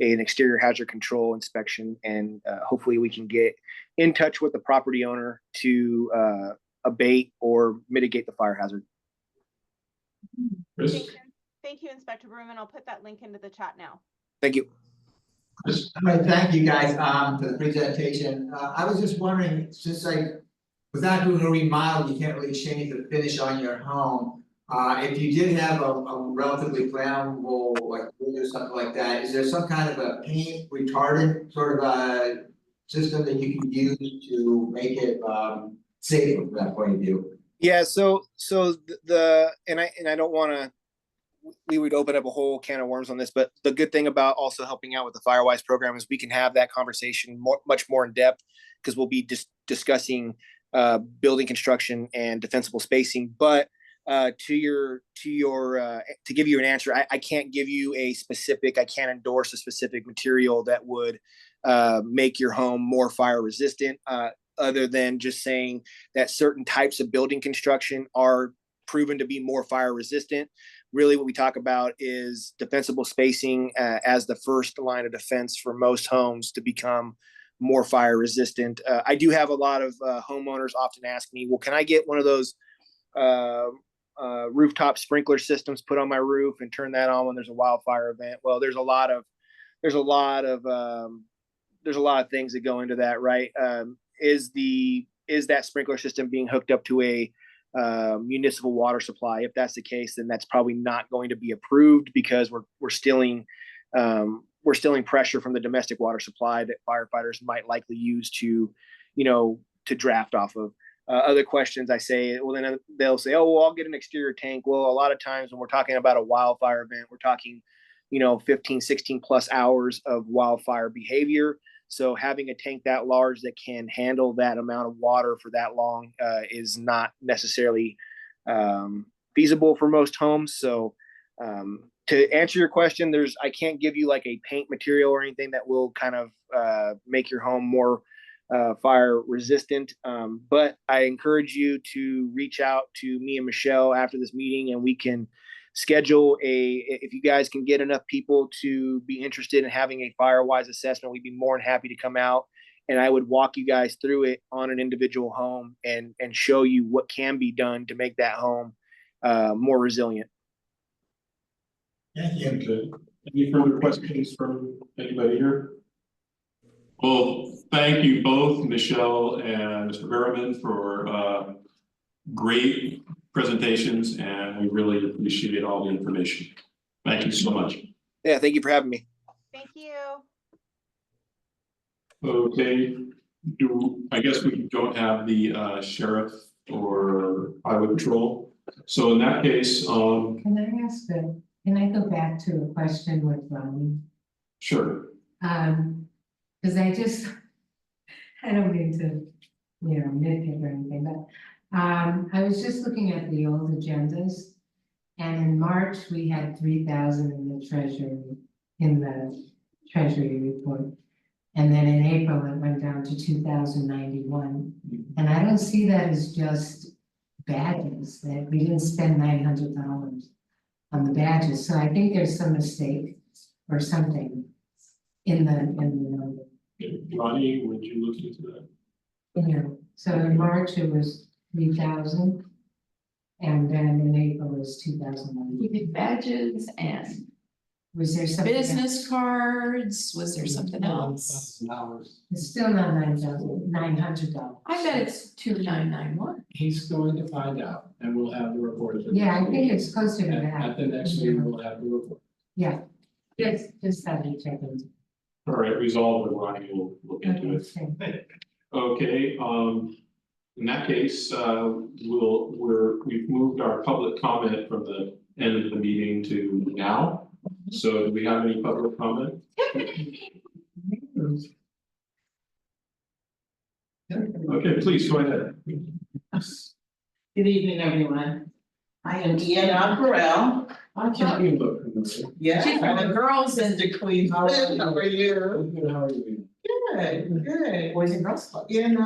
an exterior hazard control inspection, and hopefully we can get in touch with the property owner to abate or mitigate the fire hazard. Chris? Thank you, Inspector Broom, and I'll put that link into the chat now. Thank you. All right, thank you guys, for the presentation. I was just wondering, since without doing a remodel, you can't really change the finish on your home. If you did have a relatively flammable, like wood or something like that, is there some kind of a paint retardant sort of a system that you can use to make it, safer from that point of view? Yeah, so I don't want to, we would open up a whole can of worms on this, but the good thing about also helping out with the Firewise program is we can have that conversation much more in depth, because we'll be discussing building construction and defensible spacing. But to give you an answer, I can't give you a specific, I can't endorse a specific material that would make your home more fire resistant, other than just saying that certain types of building construction are proven to be more fire resistant. Really what we talk about is defensible spacing as the first line of defense for most homes to become more fire resistant. I do have a lot of homeowners often ask me, well, can I get one of those rooftop sprinkler systems put on my roof and turn that on when there's a wildfire event? Well, there's a lot of things that go into that, right? Is that sprinkler system being hooked up to a municipal water supply? If that's the case, then that's probably not going to be approved, because we're stealing pressure from the domestic water supply that firefighters might likely use to draft off of. Other questions I say, well, then they'll say, oh, well, I'll get an exterior tank. Well, a lot of times when we're talking about a wildfire event, we're talking 15, 16 plus hours of wildfire behavior. So having a tank that large that can handle that amount of water for that long is not necessarily feasible for most homes. So to answer your question, I can't give you like a paint material or anything that will kind of make your home more fire resistant. But I encourage you to reach out to me and Michelle after this meeting, and we can schedule if you guys can get enough people to be interested in having a Firewise assessment, we'd be more than happy to come out, and I would walk you guys through it on an individual home and show you what can be done to make that home more resilient. Thank you. Okay. Any further questions from anybody here? Well, thank you both, Michelle and Mr. Berman, for great presentations, and we really appreciate all the information. Thank you so much. Yeah, thank you for having me. Thank you. Okay, I guess we don't have the sheriff or highway patrol. So in that case, Can I go back to a question with Ronnie? sure. Cause I don't mean to, nitpick or anything, but I was just looking at the old agendas. And in March, we had 3,000 in the treasury report. And then in April, it went down to 2,091. And I don't see that as just badges, that we didn't spend $900 on the badges. So I think there's some mistake or something in the number. Ronnie, would you look into that? So in March it was 3,000. And then in April it was 2,000. We did badges and Was there something? business cards, was there something else? It's still not $900. I bet it's 2,991. He's going to find out, and we'll have the report. Yeah, I think it's closer to At that. the next meeting, we'll have the report. Yeah, just have to check into. All right, resolve, and Ronnie will look into it. Okay. Okay, in that case, we've moved our public comment from the end of the meeting to now. So do we have any public comment? Okay, please go ahead. Good evening, everyone. I am Ian Burrell. You look familiar. Yeah. She's from the girls and Mr. Cleveland, how are you? Good, how are you? Good. Boys and Girls Club. In,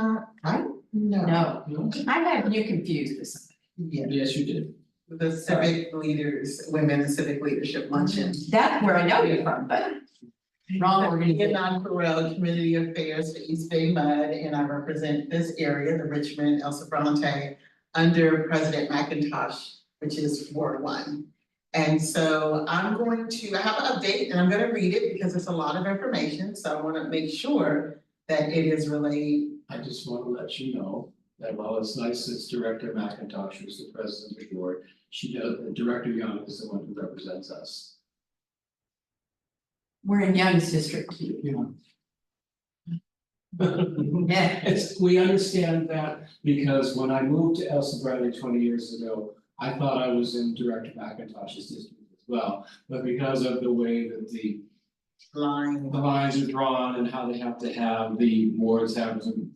I, no. No, I have you confused with something. Yeah, Yes, you did. the civic leaders, women civic leadership luncheon. That's where I know you from, but wrong organization. Ian Burrell, Community Affairs for East Bay Mud, and I represent this area, the Richmond, El Sobrante, under President McIntosh, which is Ward 1. And so I'm going to, I have an update and I'm gonna read it because it's a lot of information, so I wanna make sure that it is relayed. I just want to let you know that while it's nice it's Director McIntosh who's the president of the board, Director Young is the one who represents us. We're in Young's district. You Yeah. we understand that because when I moved to El Sobrante 20 years ago, I thought I was in Director McIntosh's district as well, but because of the way that the lines are drawn and how they have to have the wards have the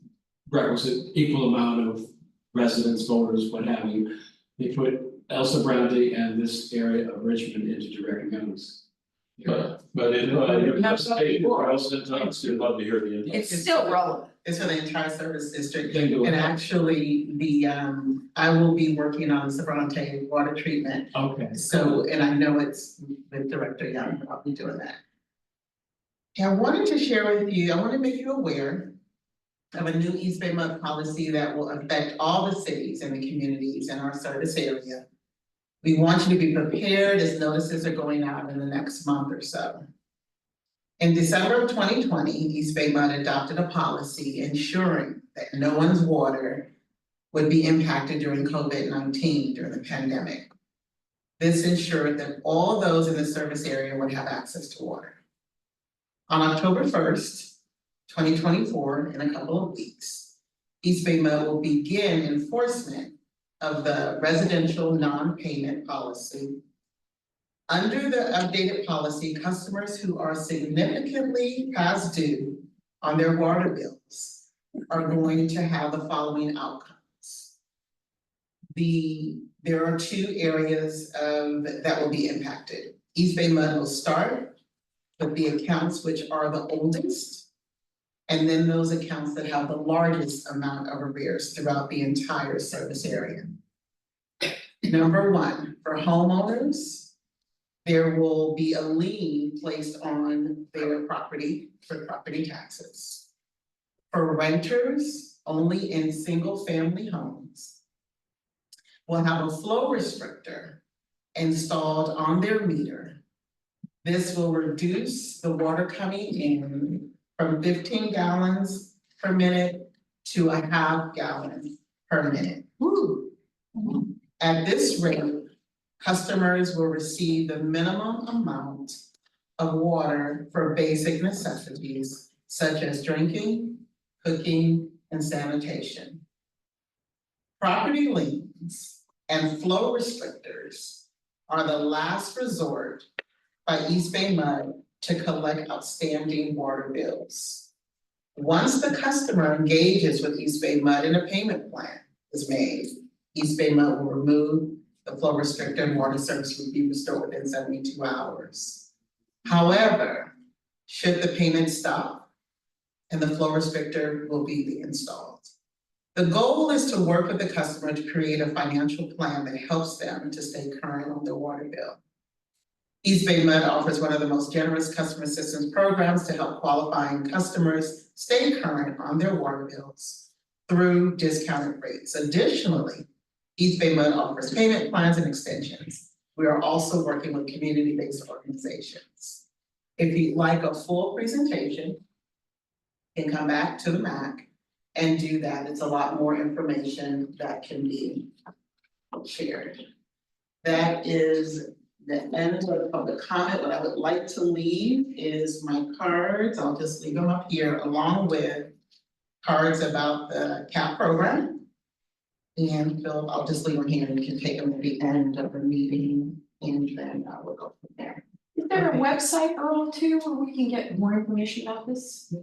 requisite equal amount of residents, voters, what have you. They put El Sobrante and this area of Richmond into Director Young's. But if you have state residents, I'd still love to hear the. It's still relevant. It's for the entire service district. They do it. And actually, I will be working on Sobrante water treatment. Okay. So, and I know it's with Director Young, I'll be doing that. And I wanted to share with you, I want to make you aware of a new East Bay Mud policy that will affect all the cities and the communities in our service area. We want you to be prepared as notices are going out in the next month or so. In December of 2020, East Bay Mud adopted a policy ensuring that no one's water would be impacted during COVID-19 during the pandemic. This ensured that all those in the service area would have access to water. On October 1st, 2024, in a couple of weeks, East Bay Mud will begin enforcement of the residential non-payment policy. Under the updated policy, customers who are significantly past due on their water bills are going to have the following outcomes. There are two areas that will be impacted. East Bay Mud will start with the accounts which are the oldest, and then those accounts that have the largest amount of arrears throughout the entire service area. Number one, for homeowners, there will be a lien placed on their property for property taxes. For renters, only in single-family homes, will have a flow restrictor installed on their meter. This will reduce the water coming in from 15 gallons per minute to 1/2 gallon per minute. Woo. At this rate, customers will receive the minimum amount of water for basic necessities such as drinking, cooking, and sanitation. Property liens and flow restrictors are the last resort by East Bay Mud to collect outstanding water bills. Once the customer engages with East Bay Mud and a payment plan is made, East Bay Mud will remove the flow restrictor and water service will be restored within 72 hours. However, should the payment stop and the flow restrictor will be reinstalled. The goal is to work with the customer to create a financial plan that helps them to stay current on their water bill. East Bay Mud offers one of the most generous customer assistance programs to help qualifying customers stay current on their water bills through discounted rates. Additionally, East Bay Mud offers payment plans and extensions. We are also working with community-based organizations. If you'd like a full presentation, you can come back to the MAC and do that. It's a lot more information that can be shared. That is the end of public comment. What I would like to leave is my cards. I'll just leave them up here along with cards about the CAP program. And Phil, I'll just leave them here and you can take them at the end of the meeting and then I will go from there. Is there a website, Earl, too, where we can get more information about this?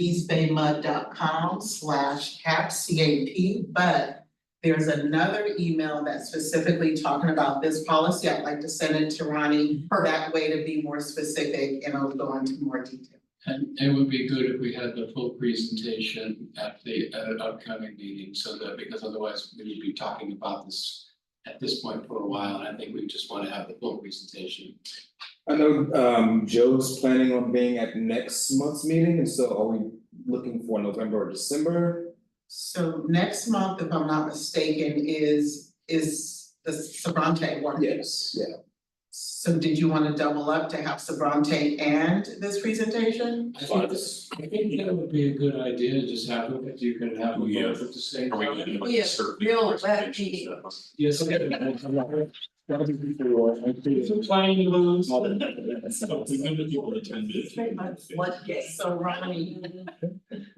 eastbaymud.com/CAP, but there's another email that's specifically talking about this policy. I'd like to send it to Ronnie that way to be more specific and I'll go into more detail. And it would be good if we had the full presentation at an upcoming meeting, so that, because otherwise we would be talking about this at this point for a while, and I think we just want to have the full presentation. I know Joe's planning on being at next month's meeting, and so are we looking for November or December? So next month, if I'm not mistaken, is the Sobrante one. Yes, yeah. So did you want to double up to have Sobrante and this presentation? I think that would be a good idea, to just have them, if you can have them Yeah. both at the same Are we time. gonna do like We a have survey real web presentation meeting. stuff? Yes. Playing loose. So we're gonna do it 10 minutes. So Ronnie,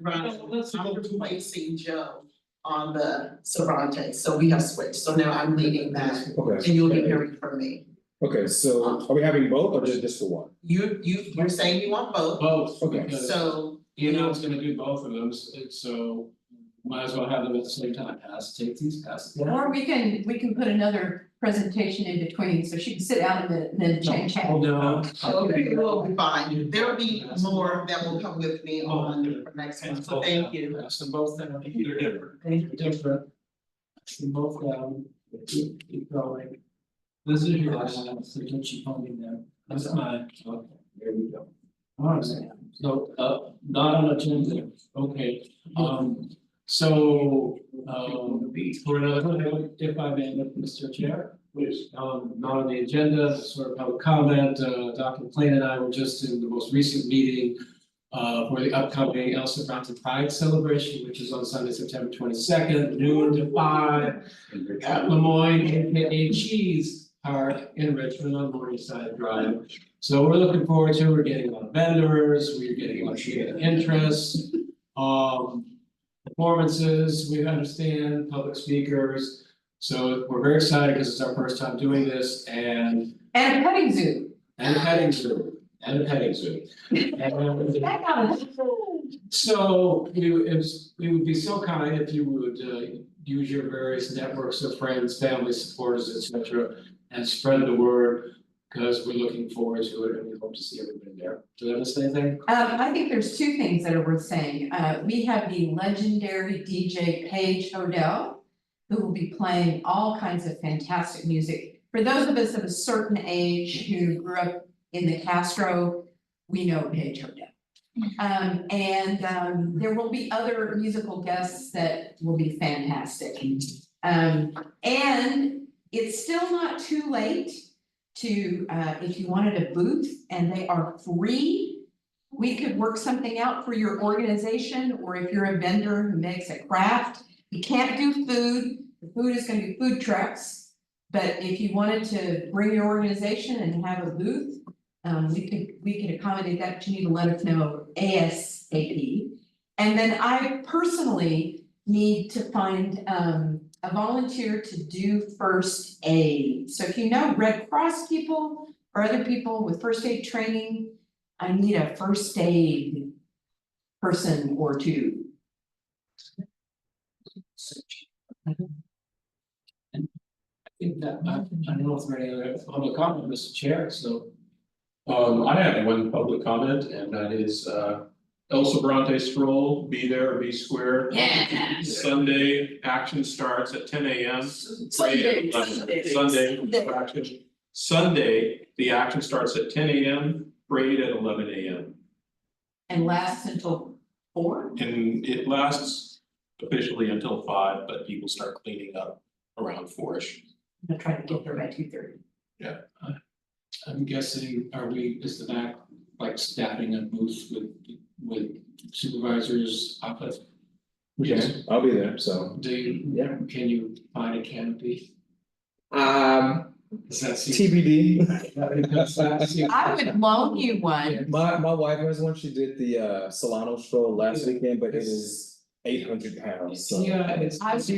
I'm replacing Joe on the Sobrante, so we have switched, so now I'm leading that, Okay. and you'll be hearing from me. Okay, so are we having both or just the one? You're saying you want both, Both, Okay. because so. Eno's gonna do both of them, so might as well have them at the same time, pass, take these, pass. it down. Or we can put another presentation in between, so she can sit down a minute and then change Oh, hands. no. Okay, we'll be fine, there'll be more that will come with me on for next month, so thank you. Pass them both down. They're different. They're different. Pass them both down, keep going. This is your last, so don't you hold me there, that's mine, okay, there we go. Alright, so, not on agenda, okay, so, for another, if I may, Mr. Chair. Please. Not on the agenda, sort of public comment, Dr. McLean and I were just in the most recent meeting. For the upcoming El Sobrante Pride celebration, which is on Sunday, September 22nd, noon to 5. At Lemoyne, aka Cheese Park in Richmond on Morningside Drive. So we're looking forward to, we're getting a lot of vendors, we're getting a lot of interest. Performances, we understand, public speakers. So we're very excited because it's our first time doing this and And a petting zoo. a petting zoo. And a petting zoo. That got it. So we would be so kind if you would use your various networks of friends, family supporters, etc. And spread the word, because we're looking forward to it and we hope to see everybody there. Do I miss anything? I think there's two things that are worth saying. We have the legendary DJ Paige Odell, who will be playing all kinds of fantastic music. For those of us of a certain age who grew up in the Castro, we know Paige Odell. There will be other musical guests that will be fantastic. And it's still not too late to, if you wanted a booth and they are free, we could work something out for your organization, or if you're a vendor who makes a craft. You can't do food, the food is gonna be food trucks. But if you wanted to bring your organization and have a booth, we could accommodate that, but you need to let us know ASAP. And then I personally need to find a volunteer to do first aid. So if you know Red Cross people or other people with first aid training, I need a first aid person or two. And I think that, I don't know if there are any other public comment, Mr. Chair, so. I have one public comment, and that is, El Sobrante stroll, be there or be square. Yeah. Sunday, action starts at 10 a.m. Sunday. Sunday, the action starts at 10 a.m., parade at 11 a.m. And lasts until 4? And it lasts officially until 5, but people start cleaning up around 4ish. I'm gonna try to get there by 2:30. I'm guessing, is the back like staffing a booth with supervisors office? Okay, I'll be there, so. Can you find a canopy? Does that seem? TBD. I would loan you one. My wife has one, she did the Solano stroll last weekend, but it is 800 pounds, so. Yeah, it's. I would-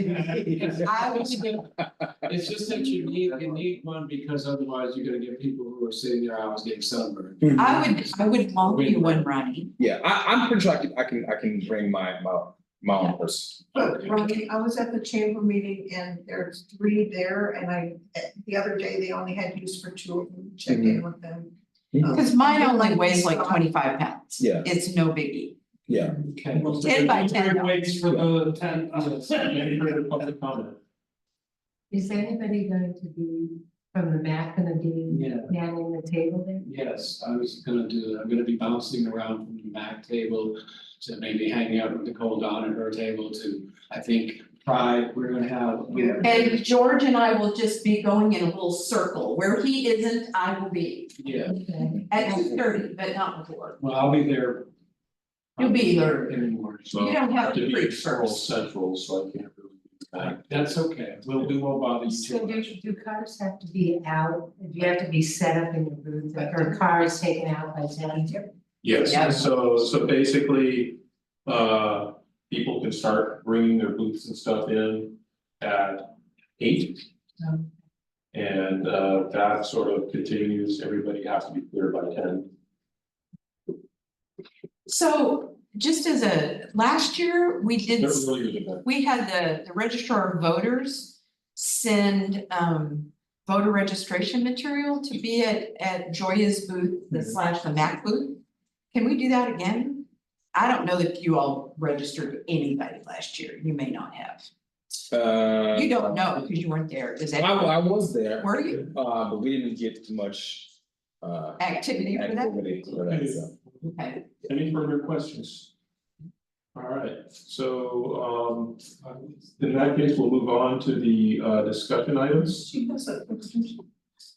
It's just that you need one because otherwise you're gonna get people who are sitting there hours getting sunburned. I would loan you one, Ronnie. Yeah, I'm pretty sure I can bring my own person. But Ronnie, I was at the chamber meeting and there's 3 there and the other day they only had use for 2 of them, check in with them. Cause mine only weighs like 25 pounds. Yeah. It's no biggie. Yeah. Okay. 10 by 10. Waits for the 10. Any further public comment? Is anybody going to be, from the back, gonna be Yeah. manning the table there? Yes, I'm gonna be bouncing around from the back table to maybe hanging out with Nicole Dawn at her table to, I think, Pride, we're gonna have. And George and I will just be going in a little circle. Where he isn't, I will be Yeah, Okay. at 2:30, but not before. well, I'll be there. You'll be there. Anymore, So You don't have to be preach Seoul first. Central, so I can't really. that's okay, we won't bother you So too do, much. do cars have to be out, do you have to be set up in your booth, or cars taken out by 10? Yes, Yeah. so basically, people can start bringing their booths and stuff in at 8. And that sort of continues, everybody has to be clear by 10. So just as last year, we did. There really is a bit. We had the registrar of voters send voter registration material to be at Joya's booth, the Mac booth. Can we do that again? I don't know if you all registered anybody last year, you may not have. You don't know because you weren't there, is that? I was there. Were you? But we didn't get too much Activity for that? activity for that, so. Okay, Any further questions? All right, so in that case, we'll move on to the discussion items. She has a question.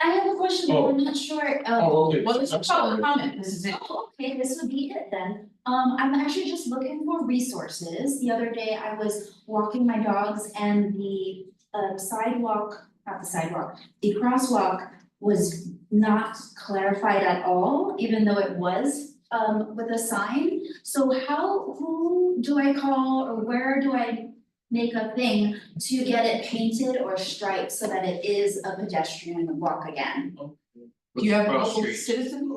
I have a question, but I'm not sure, Okay. well, this is public comment, this is it. Oh, okay, this would be it then. I'm actually just looking for resources. The other day I was walking my dogs and the the crosswalk was not clarified at all, even though it was with a sign. So who do I call or where do I make a thing to get it painted or striped so that it is a pedestrian walk again? Do you have a Cross local street. citizen?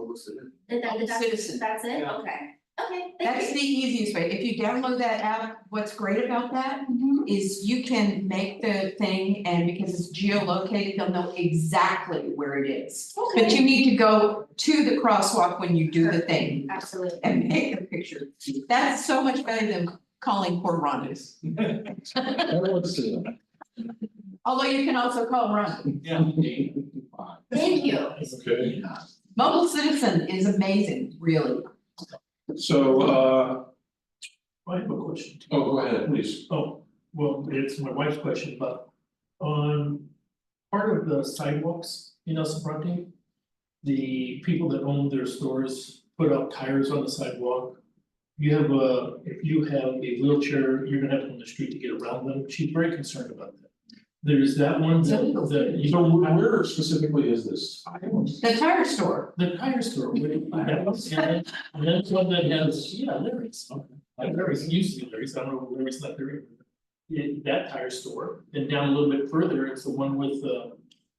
That's Citizen. it, Yeah. okay, thank That's you. the easiest way. If you download that app, what's great about that is you can make the thing and because it's geolocated, you'll know exactly where it is. But you need to go to the crosswalk when you do the thing Absolutely. and make the picture. That's so much better than calling poor Rhonda's. Although you can also call Rhonda. Thank you. Okay, Mobile Citizen is amazing, really. so I have a question. go ahead, please. Oh, well, it's my wife's question, but on part of the sidewalks in El Sobrante, the people that own their stores put up tires on the sidewalk. If you have a wheelchair, you're gonna have to go on the street to get around them. She's very concerned about that. There's that one that you So don't. where specifically is this? The tire store. The tire store, and then one that has, yeah, Larry's, Larry's used to be Larry's, I don't know, Larry's not there. That tire store, and down a little bit further, it's the one with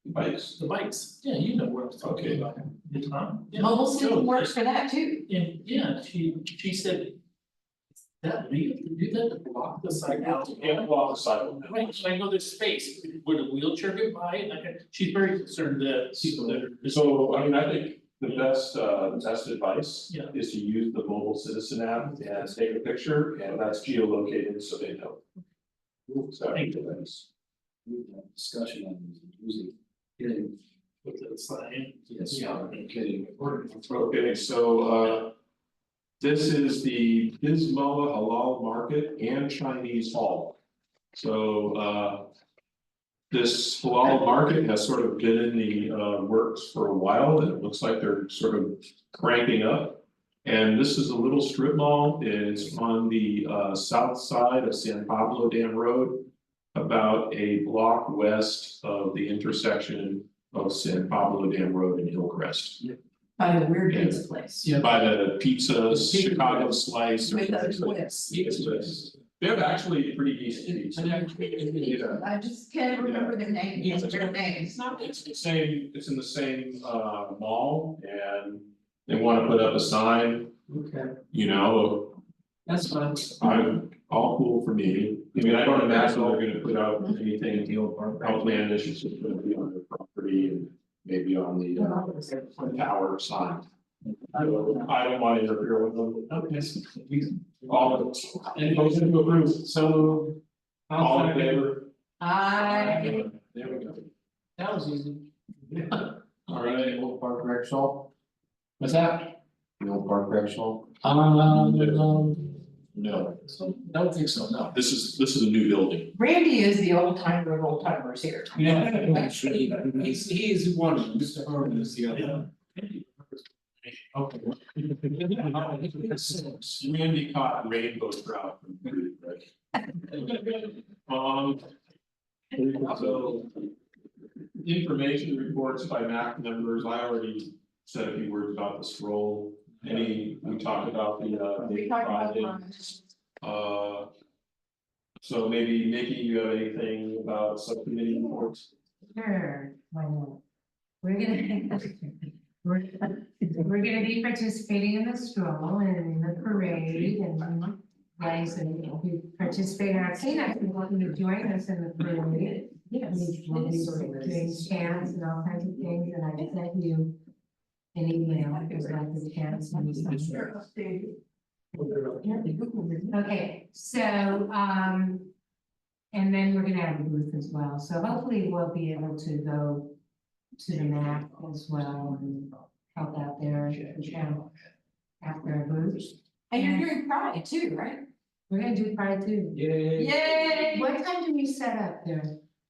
Bikes. the bikes, yeah, you know what I'm talking about. The Tom. Yeah. Mobile So, Citizen works for that too. And yeah, she said. That legal to do that, to block the sidewalk? Can't block the sidewalk. Right, so I know there's space, would a wheelchair get by, and she's very concerned that people that are. So, I mean, I think the best advice Yeah. is to use the mobile citizen app and take a picture, and that's geolocated, so they know. So, Thank you. Discussion on using, getting, With the sign. yes, Yeah. getting. okay, so this is the Bismillah Halal Market and Chinese Hall. So this halal market has sort of been in the works for a while, and it looks like they're sort of cranking up. And this is a little strip mall, it's on the south side of San Pablo Dam Road, about a block west of the intersection of San Pablo Dam Road and Hillcrest. By the weird Yeah. place. Yeah. By the pizza, Chicago slice. or With something a like that. twist. Yes, yes. they have actually pretty decent streets. Yeah. I just can't remember their names, their names. It's the same, it's in the same mall and they wanna put up a sign, Okay, you know, that's fine. I'm all cool for me. I mean, I don't imagine they're gonna put out anything outlandish, it's just gonna be on their property and maybe on the tower sign. I don't wanna interfere with them. Okay. All of, any motion to approve, So. all in favor? I, There we go. That was easy. All right. Old Park Recreational. What's that? The old park recreational? No, Don't think so, no. this is a new building. Randy is the old timer of old timers here. Yeah, actually, he's one, Mr. Harmon is the other. Okay. Randy caught rainbow trout from the creek, right? So. Information reports by MAC members, I already said a few words about the scroll, we talked about the We big talked about project. So maybe Nikki, you have anything about subcommittee reports? Sure, why not? We're gonna, we're gonna be participating in the stroll and in the parade and guys, and we participate in our cleanup, we want you to join us in the parade. We'll be doing chants and all kinds of things, and I sent you an email, if there's like the chants and stuff. Okay, so, and then we're gonna have a booth as well, so hopefully we'll be able to go to the MAC as well and help out there if we can after our booth. And you're doing Pride too, right? We're gonna do Pride too. Yay. Yay! What time do we set up there?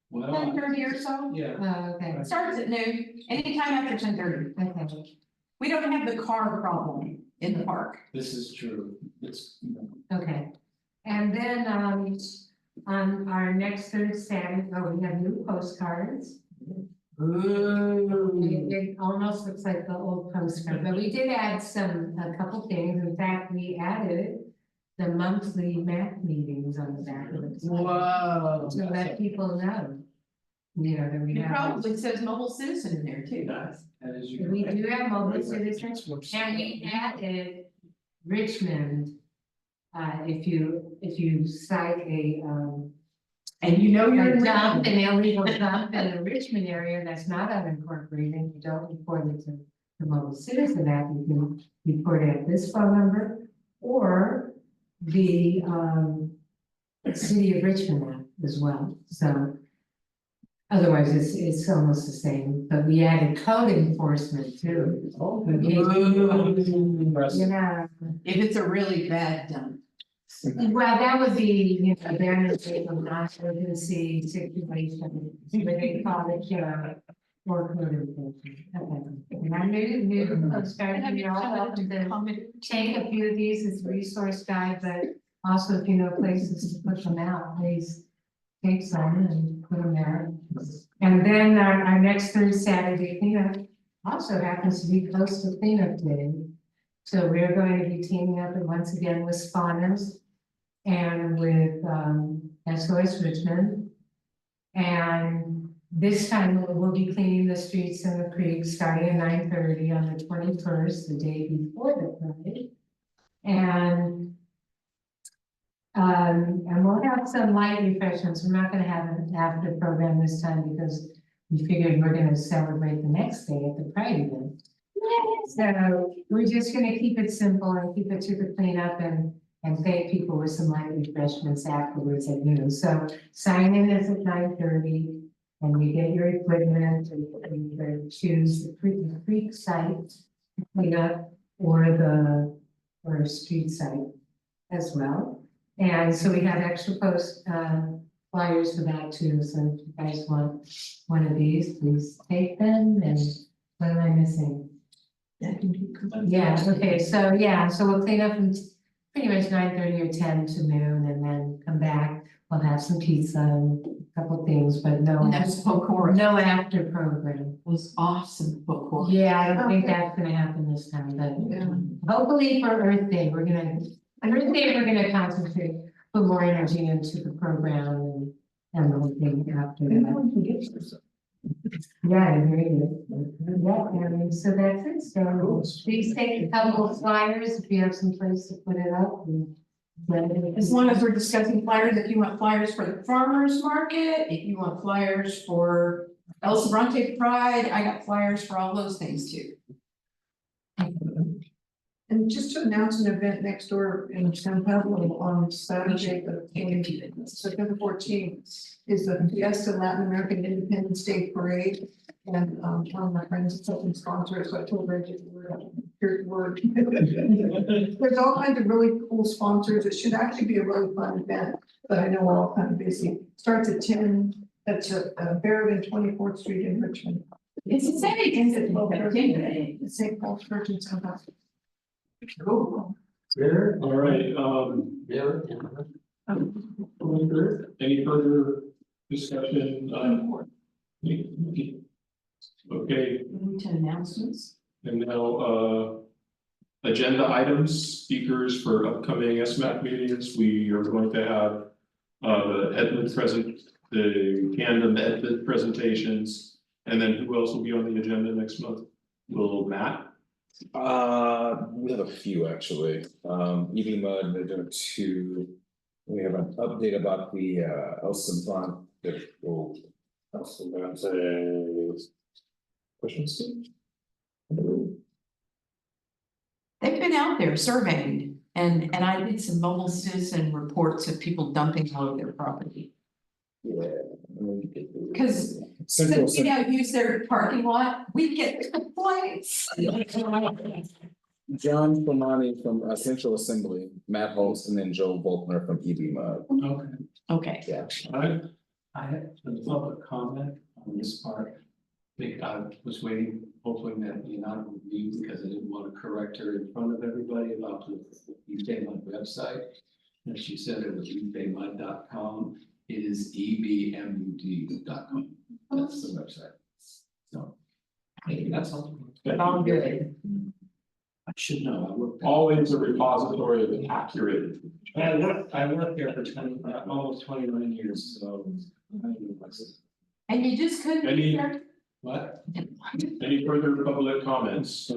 Well, 10:30 or so? yeah. Oh, okay, It starts at noon, anytime after 10:30. okay, We don't have the car problem in the park. This is true, it's. okay. And then, on our next third Saturday, we have new postcards. It almost looks like the old postcard, but we did add a couple things. In fact, we added the monthly MAC meetings on the back of it. Whoa. To let people know, you know, that we It have. probably says mobile citizen in there too. That is your. We do have mobile citizens, and we added Richmond. If you cite And you know you're a in dump, Richmond. an illegal dump in the Richmond area that's not unincorporated, you don't report it to the mobile citizen app, you can report it at this phone number. Or the city of Richmond app as well, so. Otherwise, it's almost the same, but we added code enforcement too. You know, If it's a really bad dump. well, that would be, you know, abandoned vehicle, non-emergency situation, where they call it, or code enforcement. Okay. And I knew, postcard, you know, I'll help to take a few of these as resource guide, but also if you know places to put them out, please take some and put them there. And then our next third Saturday cleanup also happens to be close to cleanup day. So we're going to be teaming up and once again with spawners and with SOS Richmond. And this time we'll be cleaning the streets in the creek starting at 9:30 on the 21st, the day before the parade. And we'll have some light refreshments. We're not gonna have an after program this time because we figured we're gonna celebrate the next day at the Pride event. So we're just gonna keep it simple and keep it to the cleanup and thank people with some light refreshments afterwards at noon. So sign in is at 9:30 and you get your equipment and you choose the creek site cleanup or street site as well. And so we have extra flyers for that too, so if you guys want one of these, please take them, and what am I missing? Yeah, okay, so we'll clean up from pretty much 9:30 or 10 to noon, and then come back, we'll have some pizza and a couple things, but no. That's Pocora. No after program. It was awesome, Pocora. Yeah, I don't think that's gonna happen this time, but hopefully for Earth Day, we're gonna concentrate put more energy into the program and the whole thing after that. Yeah, I agree. Yeah, and so that's it, so please take a couple of flyers if you have some place to put it up. As long as we're discussing flyers, if you want flyers for the farmers market, if you want flyers for El Sobrante Pride, I got flyers for all those things too. And just to announce an event next door in San Pablo on Saturday, September 14th. Is the Fiesta Latin American Independence Day Parade. And one of my friends is helping sponsor it, so I told her to hear the word. There's all kinds of really cool sponsors. It should actually be a really fun event, but I know we're all kind of busy. Starts at 10, that's Barrett and 24th Street in Richmond. It's a Saturday, The St. Paul's Church in San Pablo. All right, any further discussion? Okay, To announcements. and now, agenda items, speakers for upcoming SMAC meetings, we are going to have the tandem Edmund presentations, and then who else will be on the agenda next month? Will Matt? We have a few actually, EV Mud, they're doing 2. We have an update about the El Sobrante. El Sobrante. Questions? They've been out there surveying and I did some mobile citizen reports of people dumping all of their property. Yeah. Cause Central, since we now use their parking lot, we get complaints. John Pomani from Central Assembly, Matt Holst, and then Joe Volkner from EV Mud. Okay, Okay, Yeah. I had a public comment on this part. I think I was waiting, hoping that Leonardo would leave because I didn't want to correct her in front of everybody about the eBayMud website. And she said it was ebaymud.com. It is ebmud.com. That's the website. So, maybe that's all. all good. I should know. I worked there. Always a repository of accurate. I worked there for almost 29 years, so. I know what's- And you just couldn't. Any- be there? What? Any further public comments?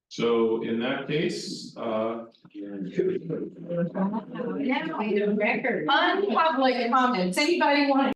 So in that case, Now we have record. Unpublic comments, anybody want